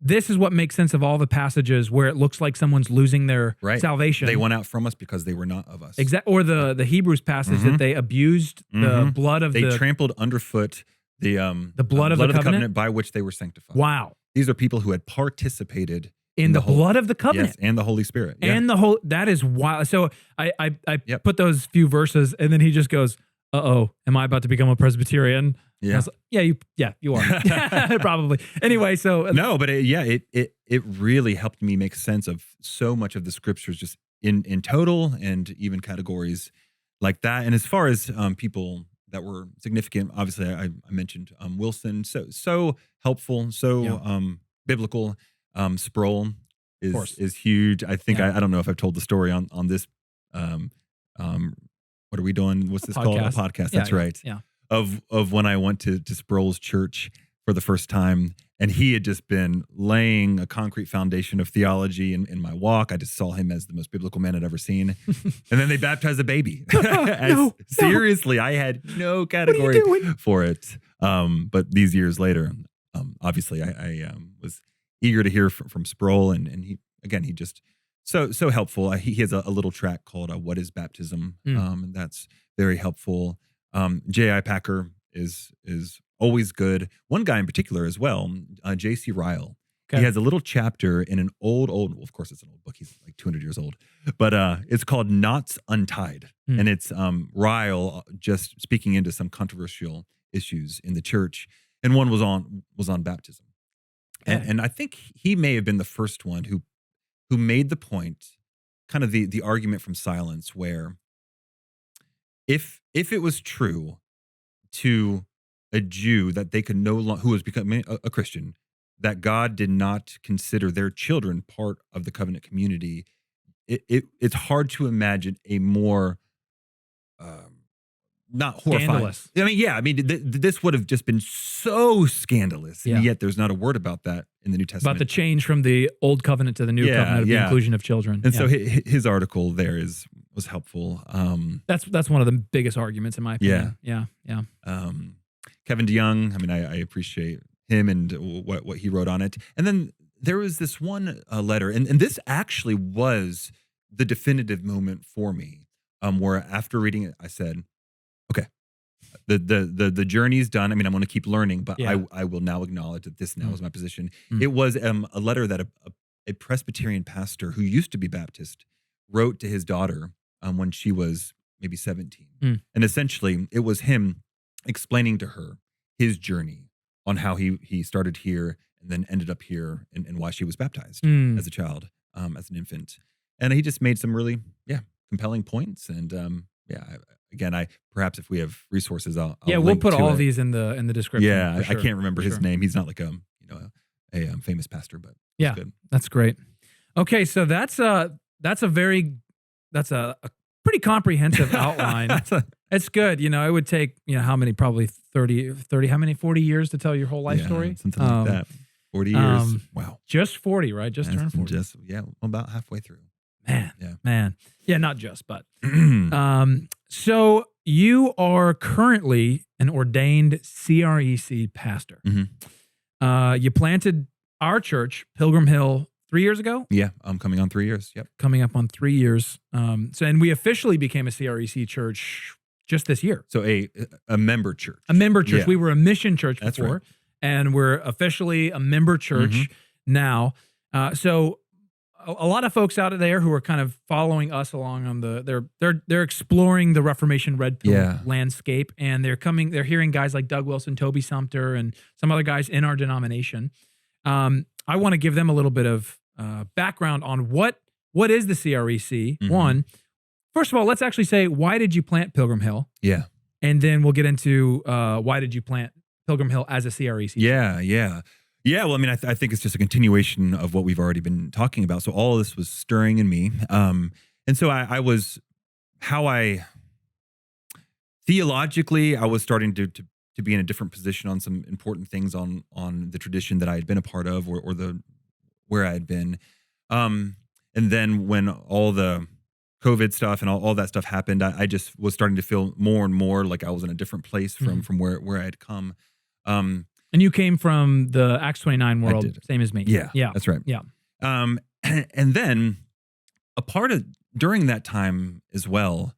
S1: this is what makes sense of all the passages where it looks like someone's losing their salvation.
S2: They went out from us because they were not of us.
S1: Or the Hebrews passage that they abused the blood of
S2: they trampled underfoot the
S1: blood of the
S2: covenant by which they were sanctified.
S1: Wow.
S2: These are people who had participated
S1: in the blood of the covenant.
S2: Yes, and the Holy Spirit. Yeah.
S1: And that is wild. So I put those few verses, and then he just goes, uh-oh, am I about to become a Presbyterian?
S2: Yeah.
S1: Like, you are. Probably. Anyway, so.
S2: No, but it really helped me make sense of so much of the scriptures just in total, and even categories like that. And as far as people that were significant, obviously I mentioned Wilson, so helpful, biblical. Sproul is huge. I think I don't know if I've told the story on this. What are we doing? What's this called? A podcast. That's right.
S1: Yeah.
S2: Of when I went to Sproul's church for the first time, and he had just been laying a concrete foundation of theology in my walk. I just saw him as the most biblical man I'd ever seen. And then they baptized a baby. Seriously, I had no category for it. But these years later, obviously I was eager to hear from Sproul, and he just so helpful. He has a little track called "What is Baptism?" And that's very helpful. J.I. Packer is always good. One guy in particular as well, J.C. Ryle. Okay. He has a little chapter in an old, well, of course it's an old book. He's like 200 years old, but it's called Knots Untied, and it's Ryle just speaking into some controversial issues in the church, and one was on baptism. And I think he may have been the first one who made the point, kind of the argument from silence, where if it was true to a Jew that they could no longer, who was becoming a Christian, that God did not consider their children part of the covenant community, it's hard to imagine a more not horrifying.
S1: Scandalous.
S2: This would have just been so scandalous, and yet there's not a word about that in the New Testament.
S1: About the change from the old covenant to the new covenant of the inclusion of children.
S2: And so his article there was helpful.
S1: That's one of the biggest arguments in my opinion. Yeah.
S2: Kevin DeYoung, I appreciate him and what he wrote on it. And then there was this one letter, and this actually was the definitive moment for me, where after reading it, I said, okay, the journey's done. I'm going to keep learning, but I will now acknowledge that this now is my position. It was a letter that a Presbyterian pastor who used to be Baptist wrote to his daughter when she was maybe 17. And essentially, it was him explaining to her his journey on how he started here and then ended up here, and why she was baptized as a child, as an infant. And he just made some really compelling points. And again, perhaps if we have resources, I'll
S1: we'll put all of these in the description.
S2: Yeah, sure. I can't remember his name. He's not like a famous pastor, but
S1: yeah, good. That's great. Okay, so that's a pretty comprehensive outline. It's good. It would take how many, probably 30 how many, 40 years to tell your whole life story?
S2: Something like that. 40 years. Wow.
S1: Just 40, right? Just turned 40.
S2: About halfway through.
S1: Man. Yeah, not just, but. So you are currently an ordained CREC pastor. You planted our church, Pilgrim Hill, 3 years ago.
S2: Yeah, I'm coming on 3 years. Yep.
S1: Coming up on 3 years. And we officially became a CREC church just this year.
S2: So a member church.
S1: A member church.
S2: Yeah.
S1: We were a mission church
S2: That's
S1: before,
S2: right.
S1: and we're officially a member church now. So a lot of folks out there who are kind of following us along on they're exploring the Reformation red pill landscape, and they're hearing guys like Doug Wilson, Toby Sumter, and some other guys in our denomination. I want to give them a little bit of background on what is the CREC. One, first of all, let's actually say, why did you plant Pilgrim Hill?
S2: Yeah.
S1: And then we'll get into why did you plant Pilgrim Hill as a CREC?
S2: Yeah, well, I mean, I think it's just a continuation of what we've already been talking about. So all of this was stirring in me. And so theologically, I was starting to be in a different position on some important things on the tradition that I had been a part of or where I had been. And then when all the COVID stuff and all that stuff happened, I just was starting to feel more and more like I was in a different place from where I had come.
S1: And you came from the Acts 29 world, same as me.
S2: Yeah, that's right.
S1: Yeah.
S2: And then during that time as well,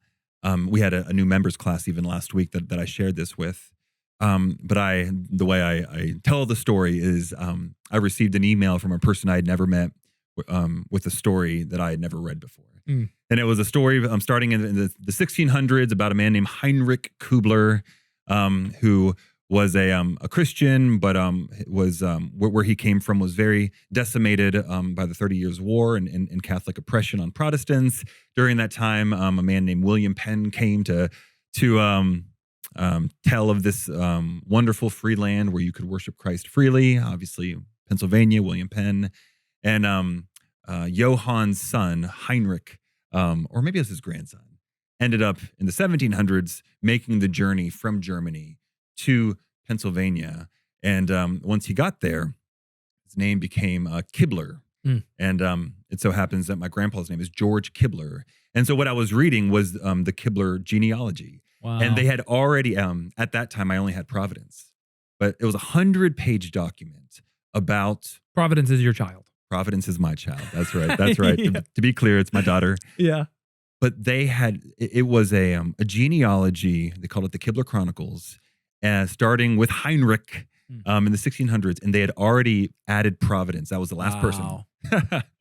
S2: we had a new members class even last week that I shared this with. But the way I tell the story is I received an email from a person I had never met with a story that I had never read before. And it was a story starting in the 1600s about a man named Heinrich Kubler, who was a Christian, but was where he came from was very decimated by the 30 Years' War and Catholic oppression on Protestants. During that time, a man named William Penn came to tell of this wonderful free land where you could worship Christ freely. Obviously, Pennsylvania, William Penn, and Johann's son Heinrich, or maybe it was his grandson, ended up in the 1700s making the journey from Germany to Pennsylvania. And once he got there, his name became Kibler. And it so happens that my grandpa's name is George Kibler. And so what I was reading was the Kibler genealogy.
S1: Wow.
S2: And they had already, at that time, I only had Providence. But it was a 100-page document about...
S1: Providence is your child.
S2: Providence is my child. That's right. That's right. To be clear, it's my daughter.
S1: Yeah.
S2: But they had, it was a genealogy. They called it the Kibler Chronicles. Starting with Heinrich in the 1600s, and they had already added Providence. That was the last person.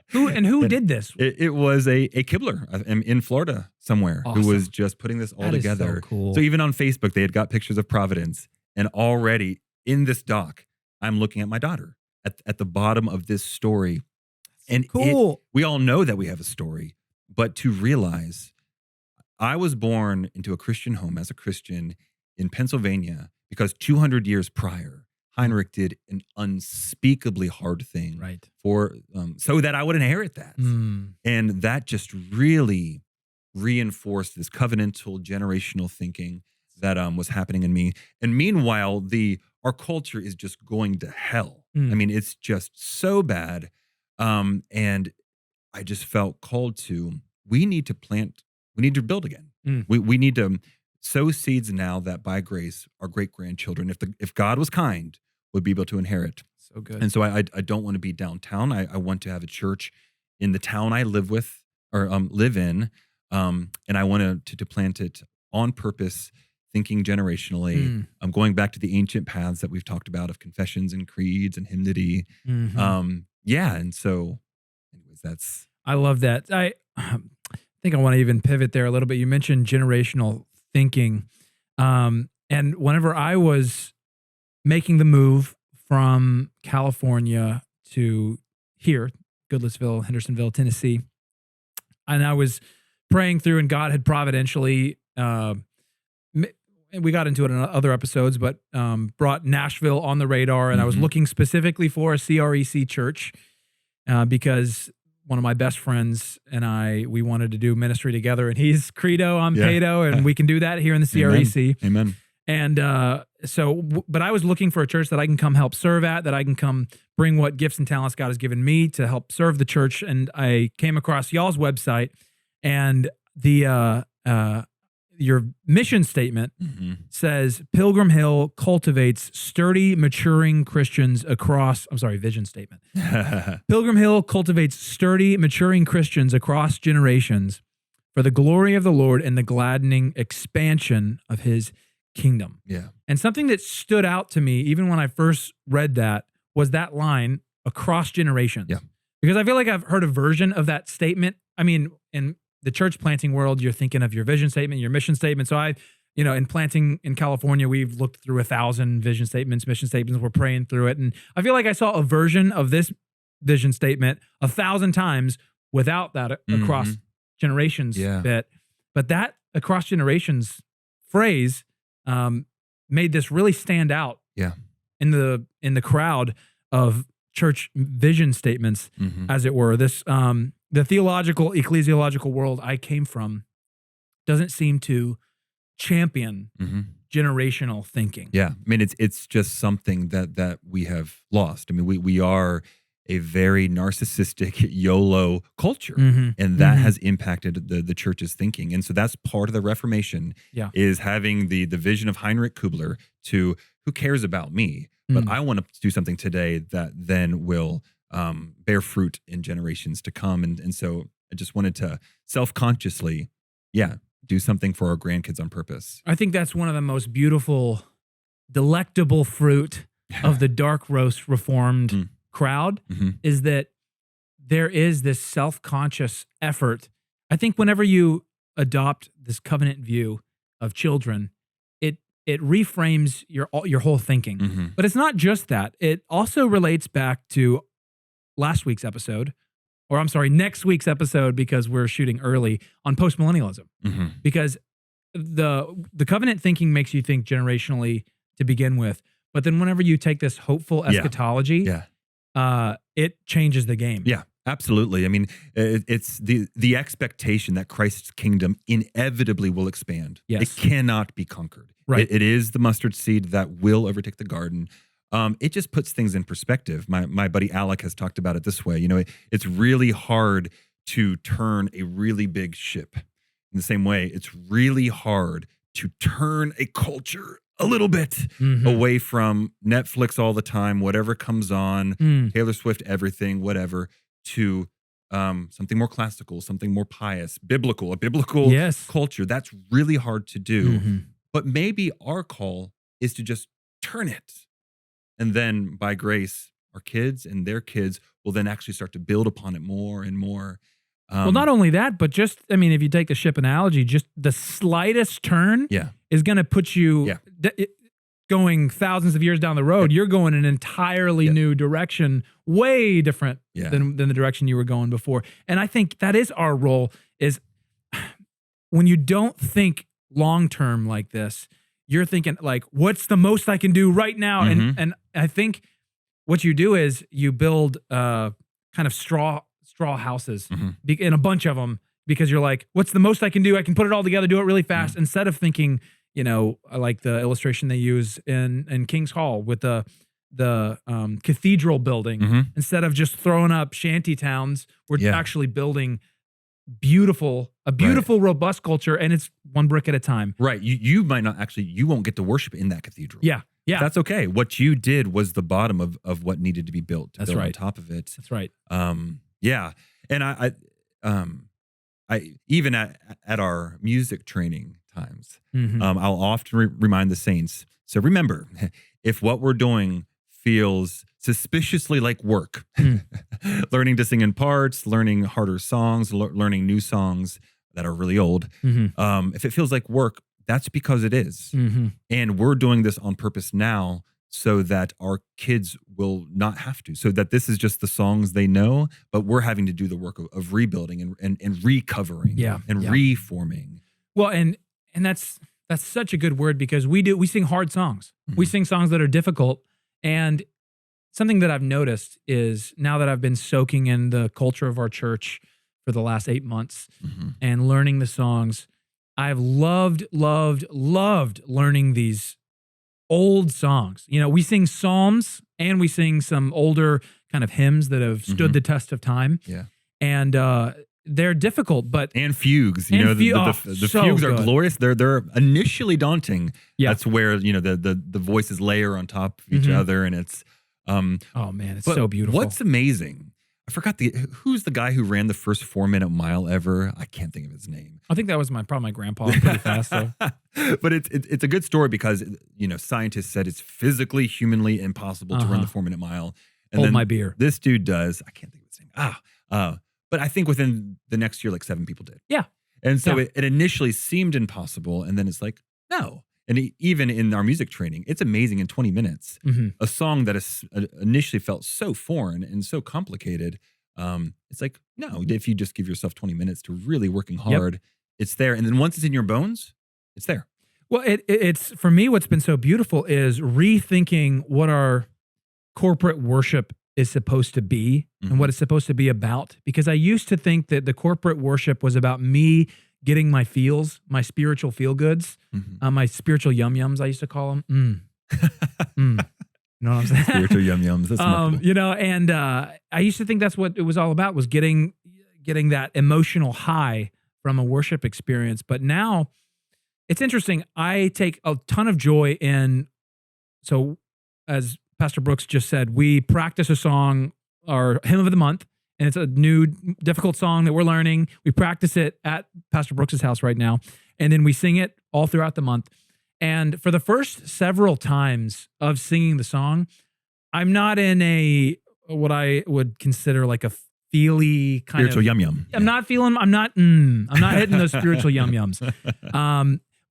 S1: Who did this?
S2: It was a Kibler in Florida somewhere who was just putting this all together.
S1: So cool.
S2: So even on Facebook, they had got pictures of Providence, and already in this doc, I'm looking at my daughter at the bottom of this story. And
S1: cool.
S2: We all know that we have a story, but to realize I was born into a Christian home as a Christian in Pennsylvania because 200 years prior, Heinrich did an unspeakably hard thing for so that I would inherit that. And that just really reinforced this covenantal generational thinking that was happening in me. And meanwhile, our culture is just going to hell. I mean, it's just so bad. And I just felt called to, we need to build again. We need to sow seeds now that by grace, our great-grandchildren, if God was kind, would be able to inherit.
S1: So good.
S2: And so I don't want to be downtown. I want to have a church in the town I live with or live in. And I want to plant it on purpose, thinking generationally. I'm going back to the ancient paths that we've talked about of confessions and creeds and hymnody. And so anyways,
S1: I love that. I think I want to even pivot there a little bit. You mentioned generational thinking. And whenever I was making the move from California to here, Goodlettsville, Hendersonville, Tennessee, and I was praying through, and God had providentially, and we got into it in other episodes, but brought Nashville on the radar, and I was looking specifically for a CREC church because one of my best friends and we wanted to do ministry together, and he's Credo, I'm Paedo, and we can do that here in the CREC.
S2: Amen.
S1: And but I was looking for a church that I can come help serve at, that I can come bring what gifts and talents God has given me to help serve the church. And I came across y'all's website, and your mission statement says Pilgrim Hill cultivates sturdy, maturing Christians across, vision statement. Pilgrim Hill cultivates sturdy, maturing Christians across generations for the glory of the Lord and the gladdening expansion of his kingdom.
S2: Yeah.
S1: And something that stood out to me, even when I first read that, was that line, across generations.
S2: Yeah.
S1: Because I feel like I've heard a version of that statement. I mean, in the church planting world, you're thinking of your vision statement, your mission statement. So in planting in California, we've looked through 1,000 vision statements, mission statements. We're praying through it. And I feel like I saw a version of this vision statement 1,000 times without that across generations bit. But that across generations phrase made this really stand out in the crowd of church vision statements, as it were. This the theological, ecclesiological world I came from doesn't seem to champion generational thinking.
S2: Yeah, I mean, it's just something that we have lost. I mean, we are a very narcissistic YOLO culture, and that has impacted the church's thinking. And so that's part of the Reformation is having the vision of Heinrich Kubler to who cares about me, but I want to do something today that then will bear fruit in generations to come. And so I just wanted to self-consciously, do something for our grandkids on purpose.
S1: I think that's one of the most beautiful, delectable fruit of the dark roast Reformed crowd is that there is this self-conscious effort. I think whenever you adopt this covenant view of children, it reframes your whole thinking. But it's not just that. It also relates back to next week's episode, because we're shooting early on postmillennialism. Because the covenant thinking makes you think generationally to begin with, but then whenever you take this hopeful eschatology, it changes the game.
S2: Yeah, absolutely. I mean, it's the expectation that Christ's kingdom inevitably will expand.
S1: Yes.
S2: It cannot be conquered.
S1: Right.
S2: It is the mustard seed that will overtake the garden. It just puts things in perspective. My buddy Alec has talked about it this way. It's really hard to turn a really big ship. In the same way, it's really hard to turn a culture a little bit away from Netflix all the time, whatever comes on, Taylor Swift, everything, whatever, to something more classical, something more pious, a biblical culture. That's really hard to do. But maybe our call is to just turn it. And then by grace, our kids and their kids will then actually start to build upon it more and more.
S1: Well, not only that, but just, if you take the ship analogy, just the slightest turn is going to put you going thousands of years down the road. You're going in an entirely new direction, way different than the direction you were going before. And I think that is our role, is when you don't think long-term like this, you're thinking like, what's the most I can do right now? And I think what you do is you build kind of straw houses in a bunch of them, because you're like, what's the most I can do? I can put it all together, do it really fast, instead of thinking, like the illustration they use in King's Hall with the cathedral building. Instead of just throwing up shanty towns, we're actually building a beautiful, robust culture, and it's one brick at a time.
S2: Right. You might not actually, you won't get to worship in that cathedral.
S1: Yeah.
S2: That's okay. What you did was the bottom of what needed to be built to build on top of it.
S1: That's right.
S2: Yeah. And I even at our music training times, I'll often remind the saints. So remember, if what we're doing feels suspiciously like work, learning to sing in parts, learning harder songs, learning new songs that are really old, if it feels like work, that's because it is. And we're doing this on purpose now so that our kids will not have to, so that this is just the songs they know, but we're having to do the work of rebuilding and recovering and reforming.
S1: Well, and that's such a good word, because we sing hard songs. We sing songs that are difficult. And something that I've noticed is, now that I've been soaking in the culture of our church for the last 8 months and learning the songs, I've loved learning these old songs. We sing psalms and we sing some older kind of hymns that have stood the test of time.
S2: Yeah.
S1: And they're difficult, but
S2: and fugues,
S1: and
S2: the
S1: so
S2: fugues are
S1: good.
S2: glorious. They're initially daunting.
S1: Yeah.
S2: That's where the voices layer on top of each other, and it's
S1: oh man, it's
S2: but
S1: so beautiful.
S2: What's amazing? I forgot who's the guy who ran the first 4-minute mile ever. I can't think of his name.
S1: I think that was probably my grandpa pretty fast. So.
S2: But it's a good story because scientists said it's physically, humanly impossible to run the 4-minute mile. And
S1: Hold
S2: then
S1: my beer.
S2: This dude does. I can't think of his name. But I think within the next year, like 7 people did.
S1: Yeah.
S2: And so it initially seemed impossible, and then it's like, no. And even in our music training, it's amazing in 20 minutes. A song that is initially felt so foreign and so complicated, it's like, no, if you just give yourself 20 minutes to really working hard, it's there. And then once it's in your bones, it's there.
S1: Well, it's for me, what's been so beautiful is rethinking what our corporate worship is supposed to be and what it's supposed to be about. Because I used to think that the corporate worship was about me getting my feels, my spiritual feel goods, my spiritual yum-yums, I used to call them. You know what I'm saying?
S2: Spiritual yum-yums. That's
S1: and I used to think that's what it was all about, was getting that emotional high from a worship experience. But now it's interesting. I take a ton of joy in, so as Pastor Brooks just said, we practice a song, our hymn of the month, and it's a new difficult song that we're learning. We practice it at Pastor Brooks's house right now, and then we sing it all throughout the month. And for the first several times of singing the song, I'm not in what I would consider like a feely kind
S2: spiritual
S1: of
S2: yum-yum.
S1: I'm not hitting those spiritual yum-yums.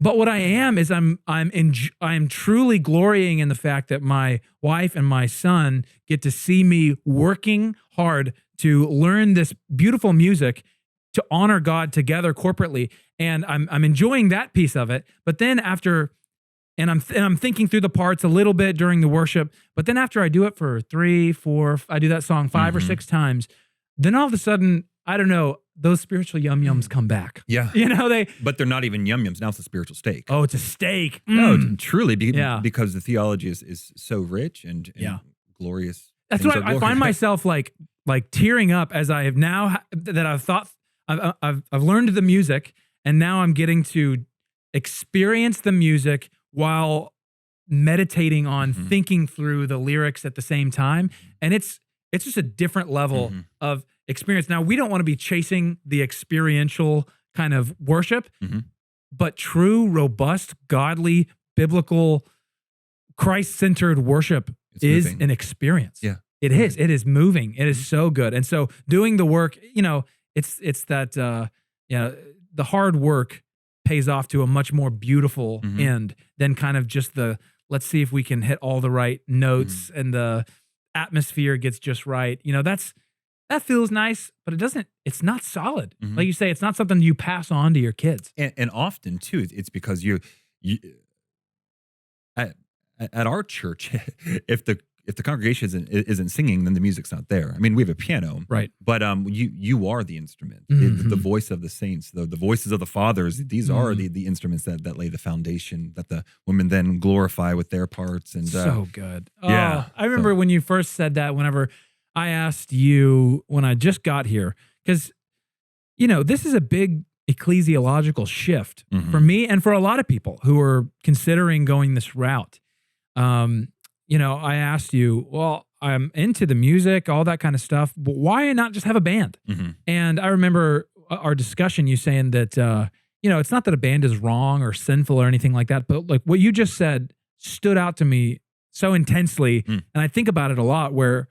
S1: But what I am is I'm truly glorying in the fact that my wife and my son get to see me working hard to learn this beautiful music to honor God together corporately, and I'm enjoying that piece of it. But then I'm thinking through the parts a little bit during the worship. But then after I do it for 3, 4, I do that song 5 or 6 times, then all of a sudden, I don't know, those spiritual yum-yums come back.
S2: Yeah. But they're not even yum-yums. Now it's a spiritual steak.
S1: Oh, it's a steak.
S2: No, truly, because the theology is so rich and glorious.
S1: That's why I find myself like tearing up as I have now that I've learned the music, and now I'm getting to experience the music while meditating on thinking through the lyrics at the same time. And it's just a different level of experience. Now, we don't want to be chasing the experiential kind of worship, but true, robust, godly, biblical, Christ-centered worship is an experience.
S2: Yeah.
S1: It is. It is moving. It is so good. And so doing the work, it's that, the hard work pays off to a much more beautiful end than kind of just let's see if we can hit all the right notes and the atmosphere gets just right. That feels nice, but it's not solid. Like you say, it's not something you pass on to your kids.
S2: And often too, it's because you at our church, if the congregation isn't singing, then the music's not there. I mean, we have a piano,
S1: right?
S2: But you are the instrument, the voice of the saints, the voices of the fathers. These are the instruments that lay the foundation that the women then glorify with their parts. And
S1: so good.
S2: Yeah,
S1: I remember when you first said that. Whenever I asked you when I just got here, because this is a big ecclesiological shift for me and for a lot of people who are considering going this route. I asked you, well, I'm into the music, all that kind of stuff, but why not just have a band? And I remember our discussion, you saying that, it's not that a band is wrong or sinful or anything like that, but like what you just said stood out to me so intensely. And I think about it a lot, where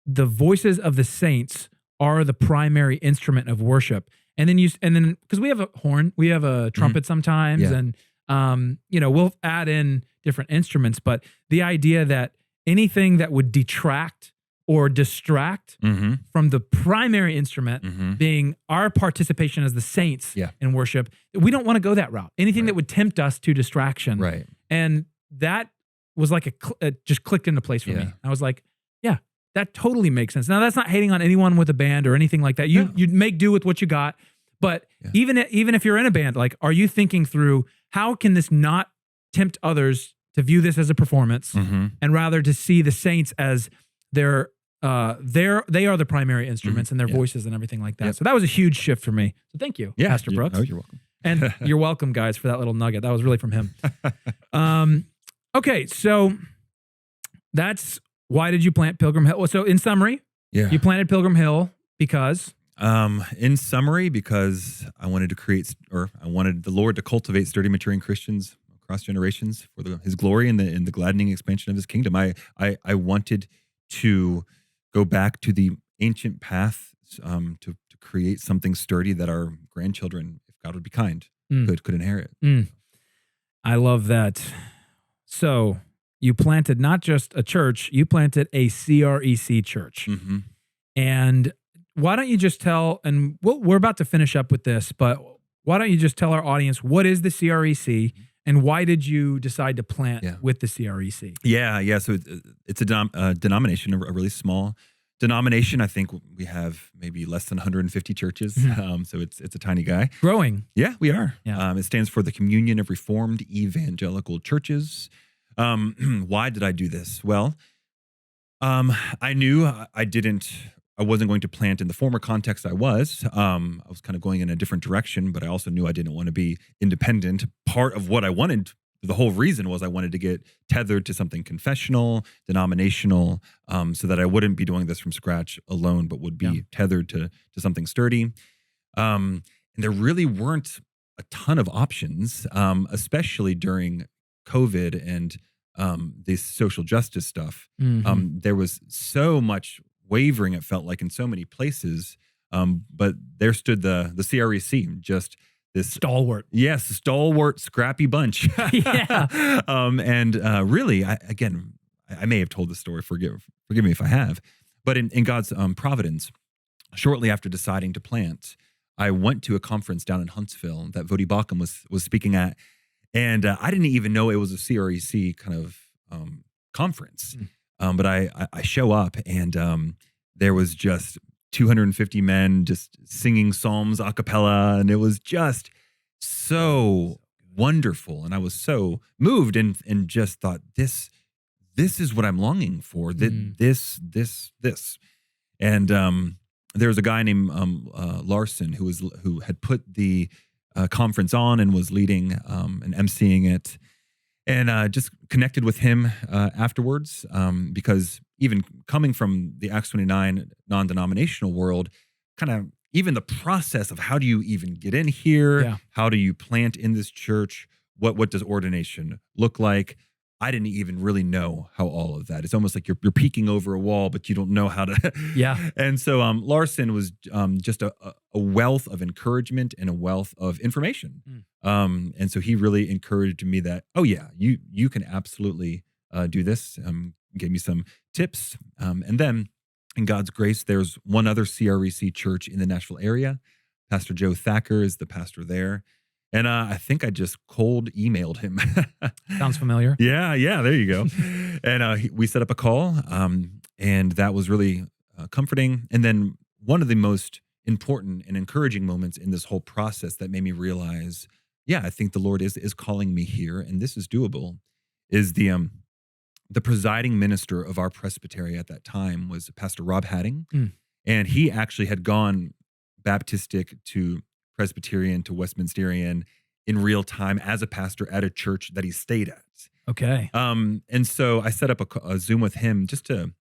S1: the voices of the saints are the primary instrument of worship. And then because we have a horn, we have a trumpet sometimes, and we'll add in different instruments, but the idea that anything that would detract or distract from the primary instrument being our participation as the saints in worship, we don't want to go that route. Anything that would tempt us to distraction.
S2: Right.
S1: And that was like it just clicked into place for me. I was like, yeah, that totally makes sense. Now, that's not hating on anyone with a band or anything like that. You'd make do with what you got. But even if you're in a band, like, are you thinking through how can this not tempt others to view this as a performance and rather to see the saints as their they are the primary instruments and their voices and everything like that. Yep. So that was a huge shift for me. So thank you, Pastor Brooks.
S2: Oh, you're welcome.
S1: And you're welcome, guys, for that little nugget. That was really from him. Okay, so that's why did you plant Pilgrim Hill? So in summary, you planted Pilgrim Hill because?
S2: In summary, because I wanted the Lord to cultivate sturdy, maturing Christians across generations for His glory and the gladdening expansion of His kingdom. I wanted to go back to the ancient path to create something sturdy that our grandchildren, if God would be kind, could inherit.
S1: I love that. So you planted not just a church, you planted a CREC church.
S2: Mm-hmm.
S1: And why don't you just tell, and we're about to finish up with this, but why don't you just tell our audience, what is the CREC and why did you decide to plant with the CREC?
S2: Yeah. So it's a denomination, a really small denomination. I think we have maybe less than 150 churches. So it's a tiny guy.
S1: Growing.
S2: Yeah, we are.
S1: Yeah.
S2: It stands for the Communion of Reformed Evangelical Churches. Why did I do this? Well, I knew I wasn't going to plant in the former context I was. I was kind of going in a different direction, but I also knew I didn't want to be independent. Part of what I wanted, the whole reason was I wanted to get tethered to something confessional, denominational, so that I wouldn't be doing this from scratch alone, but would be tethered to something sturdy. And there really weren't a ton of options, especially during COVID and this social justice stuff. There was so much wavering, it felt like, in so many places. But there stood the CREC, just this
S1: stalwart.
S2: Yes, stalwart, scrappy bunch. And really, I may have told this story. Forgive me if I have. But in God's providence, shortly after deciding to plant, I went to a conference down in Huntsville that Vodi Bakum was speaking at. And I didn't even know it was a CREC kind of conference. But I show up and there was just 250 men just singing psalms a cappella. And it was just so wonderful. And I was so moved and just thought, this is what I'm longing for. This. And there was a guy named Larson who had put the conference on and was leading and emceeing it. And just connected with him afterwards because even coming from the Acts 29 non-denominational world, kind of even the process of how do you even get in here? How do you plant in this church? What does ordination look like? I didn't even really know how all of that. It's almost like you're peeking over a wall, but you don't know how to. And so Larson was just a wealth of encouragement and a wealth of information. And so he really encouraged me that, oh yeah, you can absolutely do this. Gave me some tips. And then in God's grace, there's one other CREC church in the Nashville area. Pastor Joe Thacker is the pastor there. And I think I just cold emailed him.
S1: Sounds familiar.
S2: Yeah, there you go. And we set up a call, and that was really comforting. And then one of the most important and encouraging moments in this whole process that made me realize, I think the Lord is calling me here, and this is doable, is the presiding minister of our presbytery at that time was Pastor Rob Hadding. And he actually had gone Baptistic to Presbyterian to Westminsterian in real time as a pastor at a church that he stayed at.
S1: Okay.
S2: And so I set up a Zoom with him just to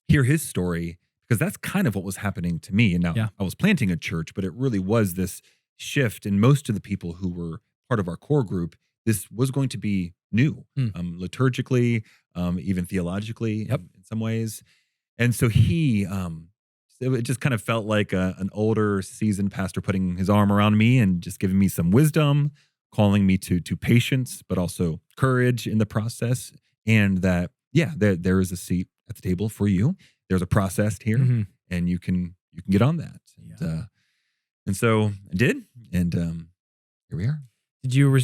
S2: hear his story, because that's kind of what was happening to me. And now I was planting a church, but it really was this shift. And most of the people who were part of our core group, this was going to be new, liturgically, even theologically in some ways. And so it just kind of felt like an older, seasoned pastor putting his arm around me and just giving me some wisdom, calling me to patience, but also courage in the process. And that, there is a seat at the table for you. There's a process here, and you can get on that. And so I did, and here we are.
S1: Did you?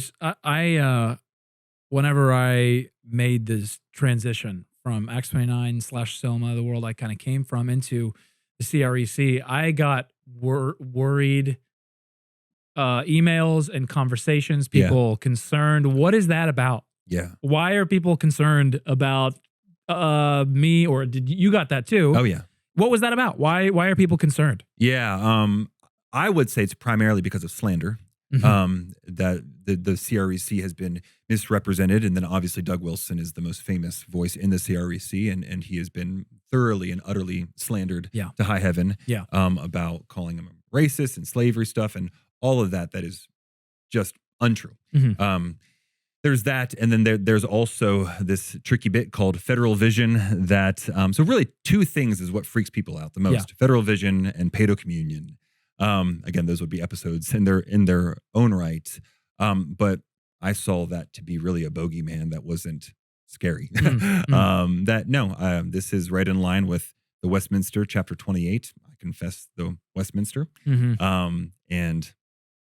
S1: Whenever I made this transition from Acts 29 / Soma, the world I kind of came from, into the CREC, I got worried emails and conversations, people concerned. What is that about? Why are people concerned about me? Or did you got that too?
S2: Oh, yeah.
S1: What was that about? Why are people concerned?
S2: Yeah, I would say it's primarily because of slander. That the CREC has been misrepresented, and then obviously Doug Wilson is the most famous voice in the CREC, and he has been thoroughly and utterly slandered to high heaven about calling him a racist and slavery stuff and all of that is just untrue. There's that, and then there's also this tricky bit called federal vision that, so really two things is what freaks people out the most, federal vision and paedo communion. Again, those would be episodes in their own right. But I saw that to be really a bogeyman that wasn't scary. This is right in line with the Westminster chapter 28. I confess the Westminster. And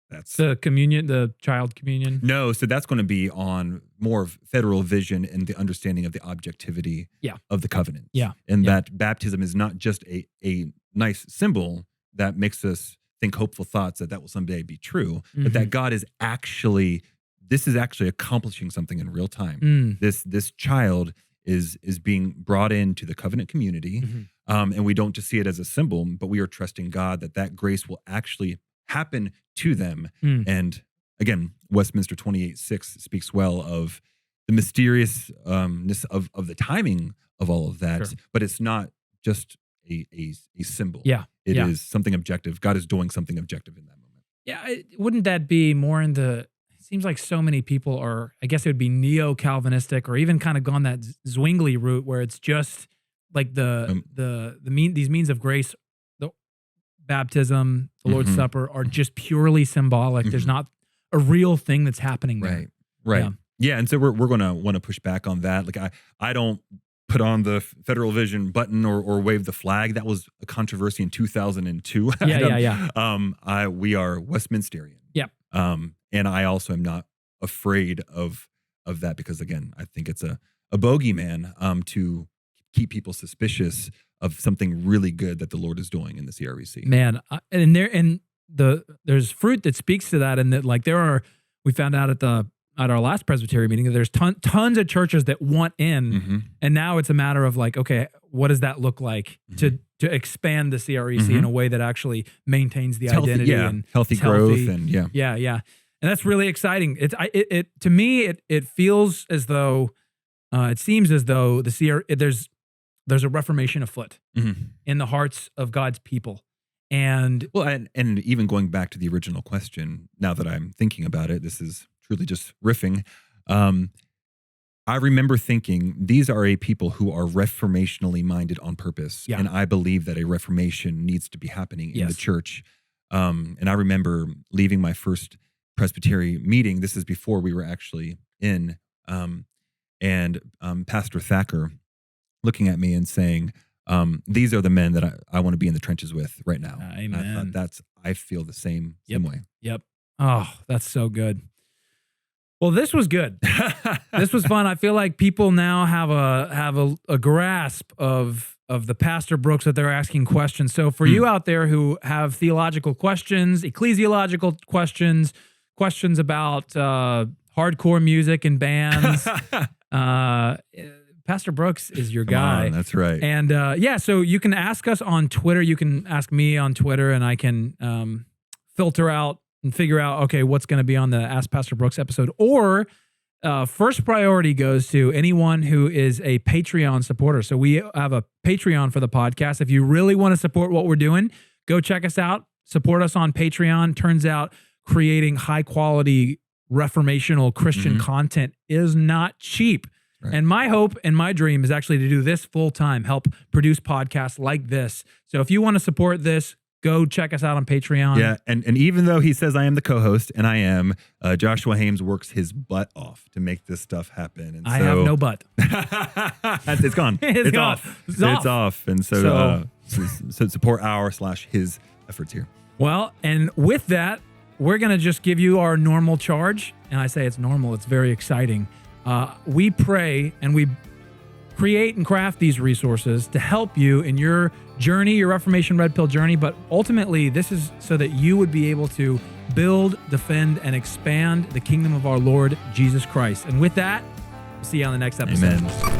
S2: that's
S1: the communion, the child communion.
S2: No, so that's going to be on more of federal vision and the understanding of the objectivity of the covenant. And that baptism is not just a nice symbol that makes us think hopeful thoughts that will someday be true, but that God is actually, this is actually accomplishing something in real time. This child is being brought into the covenant community, and we don't just see it as a symbol, but we are trusting God that grace will actually happen to them. And again, Westminster 28:6 speaks well of the mysteriousness of the timing of all of that, but it's not just a symbol. It is something objective. God is doing something objective in that moment.
S1: Yeah, wouldn't that be more in the, it seems like so many people are, I guess it would be neo-Calvinistic or even kind of gone that Zwingli route where it's just like these means of grace, the baptism, the Lord's Supper are just purely symbolic. There's not a real thing that's happening there.
S2: Right. Yeah, and so we're going to want to push back on that. Like I don't put on the federal vision button or wave the flag. That was a controversy in 2002. We are Westminsterian. And I also am not afraid of that because, again, I think it's a bogeyman to keep people suspicious of something really good that the Lord is doing in the CREC.
S1: Man, there's fruit that speaks to that, and that like we found out at our last Presbyterian meeting, there's tons of churches that want in, and now it's a matter of like, okay, what does that look like to expand the CREC in a way that actually maintains the identity and
S2: healthy growth and
S1: and that's really exciting. It to me it feels as though it seems as though there's a reformation afoot in the hearts of God's people. And
S2: and even going back to the original question, now that I'm thinking about it, this is truly just riffing. I remember thinking these are a people who are reformationally minded on purpose. And I believe that a reformation needs to be happening in the church. And I remember leaving my first Presbyterian meeting. This is before we were actually in. And Pastor Thacker looking at me and saying, these are the men that I want to be in the trenches with right now.
S1: Amen.
S2: I feel the same way.
S1: Yep. Oh, that's so good. Well, this was good. This was fun. I feel like people now have a grasp of the Pastor Brooks that they're asking questions. So for you out there who have theological questions, ecclesiological questions about hardcore music and bands, Pastor Brooks is your guy.
S2: That's right.
S1: And so you can ask us on Twitter. You can ask me on Twitter, and I can filter out and figure out, okay, what's going to be on the Ask Pastor Brooks episode. Or first priority goes to anyone who is a Patreon supporter. So we have a Patreon for the podcast. If you really want to support what we're doing, go check us out. Support us on Patreon. Turns out creating high quality reformational Christian content is not cheap. Right. And my hope and my dream is actually to do this full time, help produce podcasts like this. So if you want to support this, go check us out on Patreon.
S2: Yeah, and even though he says I am the co-host, and I am, Joshua Haymes works his butt off to make this stuff happen. And
S1: I have no butt.
S2: It's gone.
S1: It's gone.
S2: Off. It's off. And so support his efforts here.
S1: Well, and with that, we're going to just give you our normal charge. And I say it's normal. It's very exciting. We pray and we create and craft these resources to help you in your journey, your Reformation Red Pill journey, but ultimately this is so that you would be able to build, defend, and expand the kingdom of our Lord Jesus Christ. And with that, we'll see you on the next episode.
S2: Amen.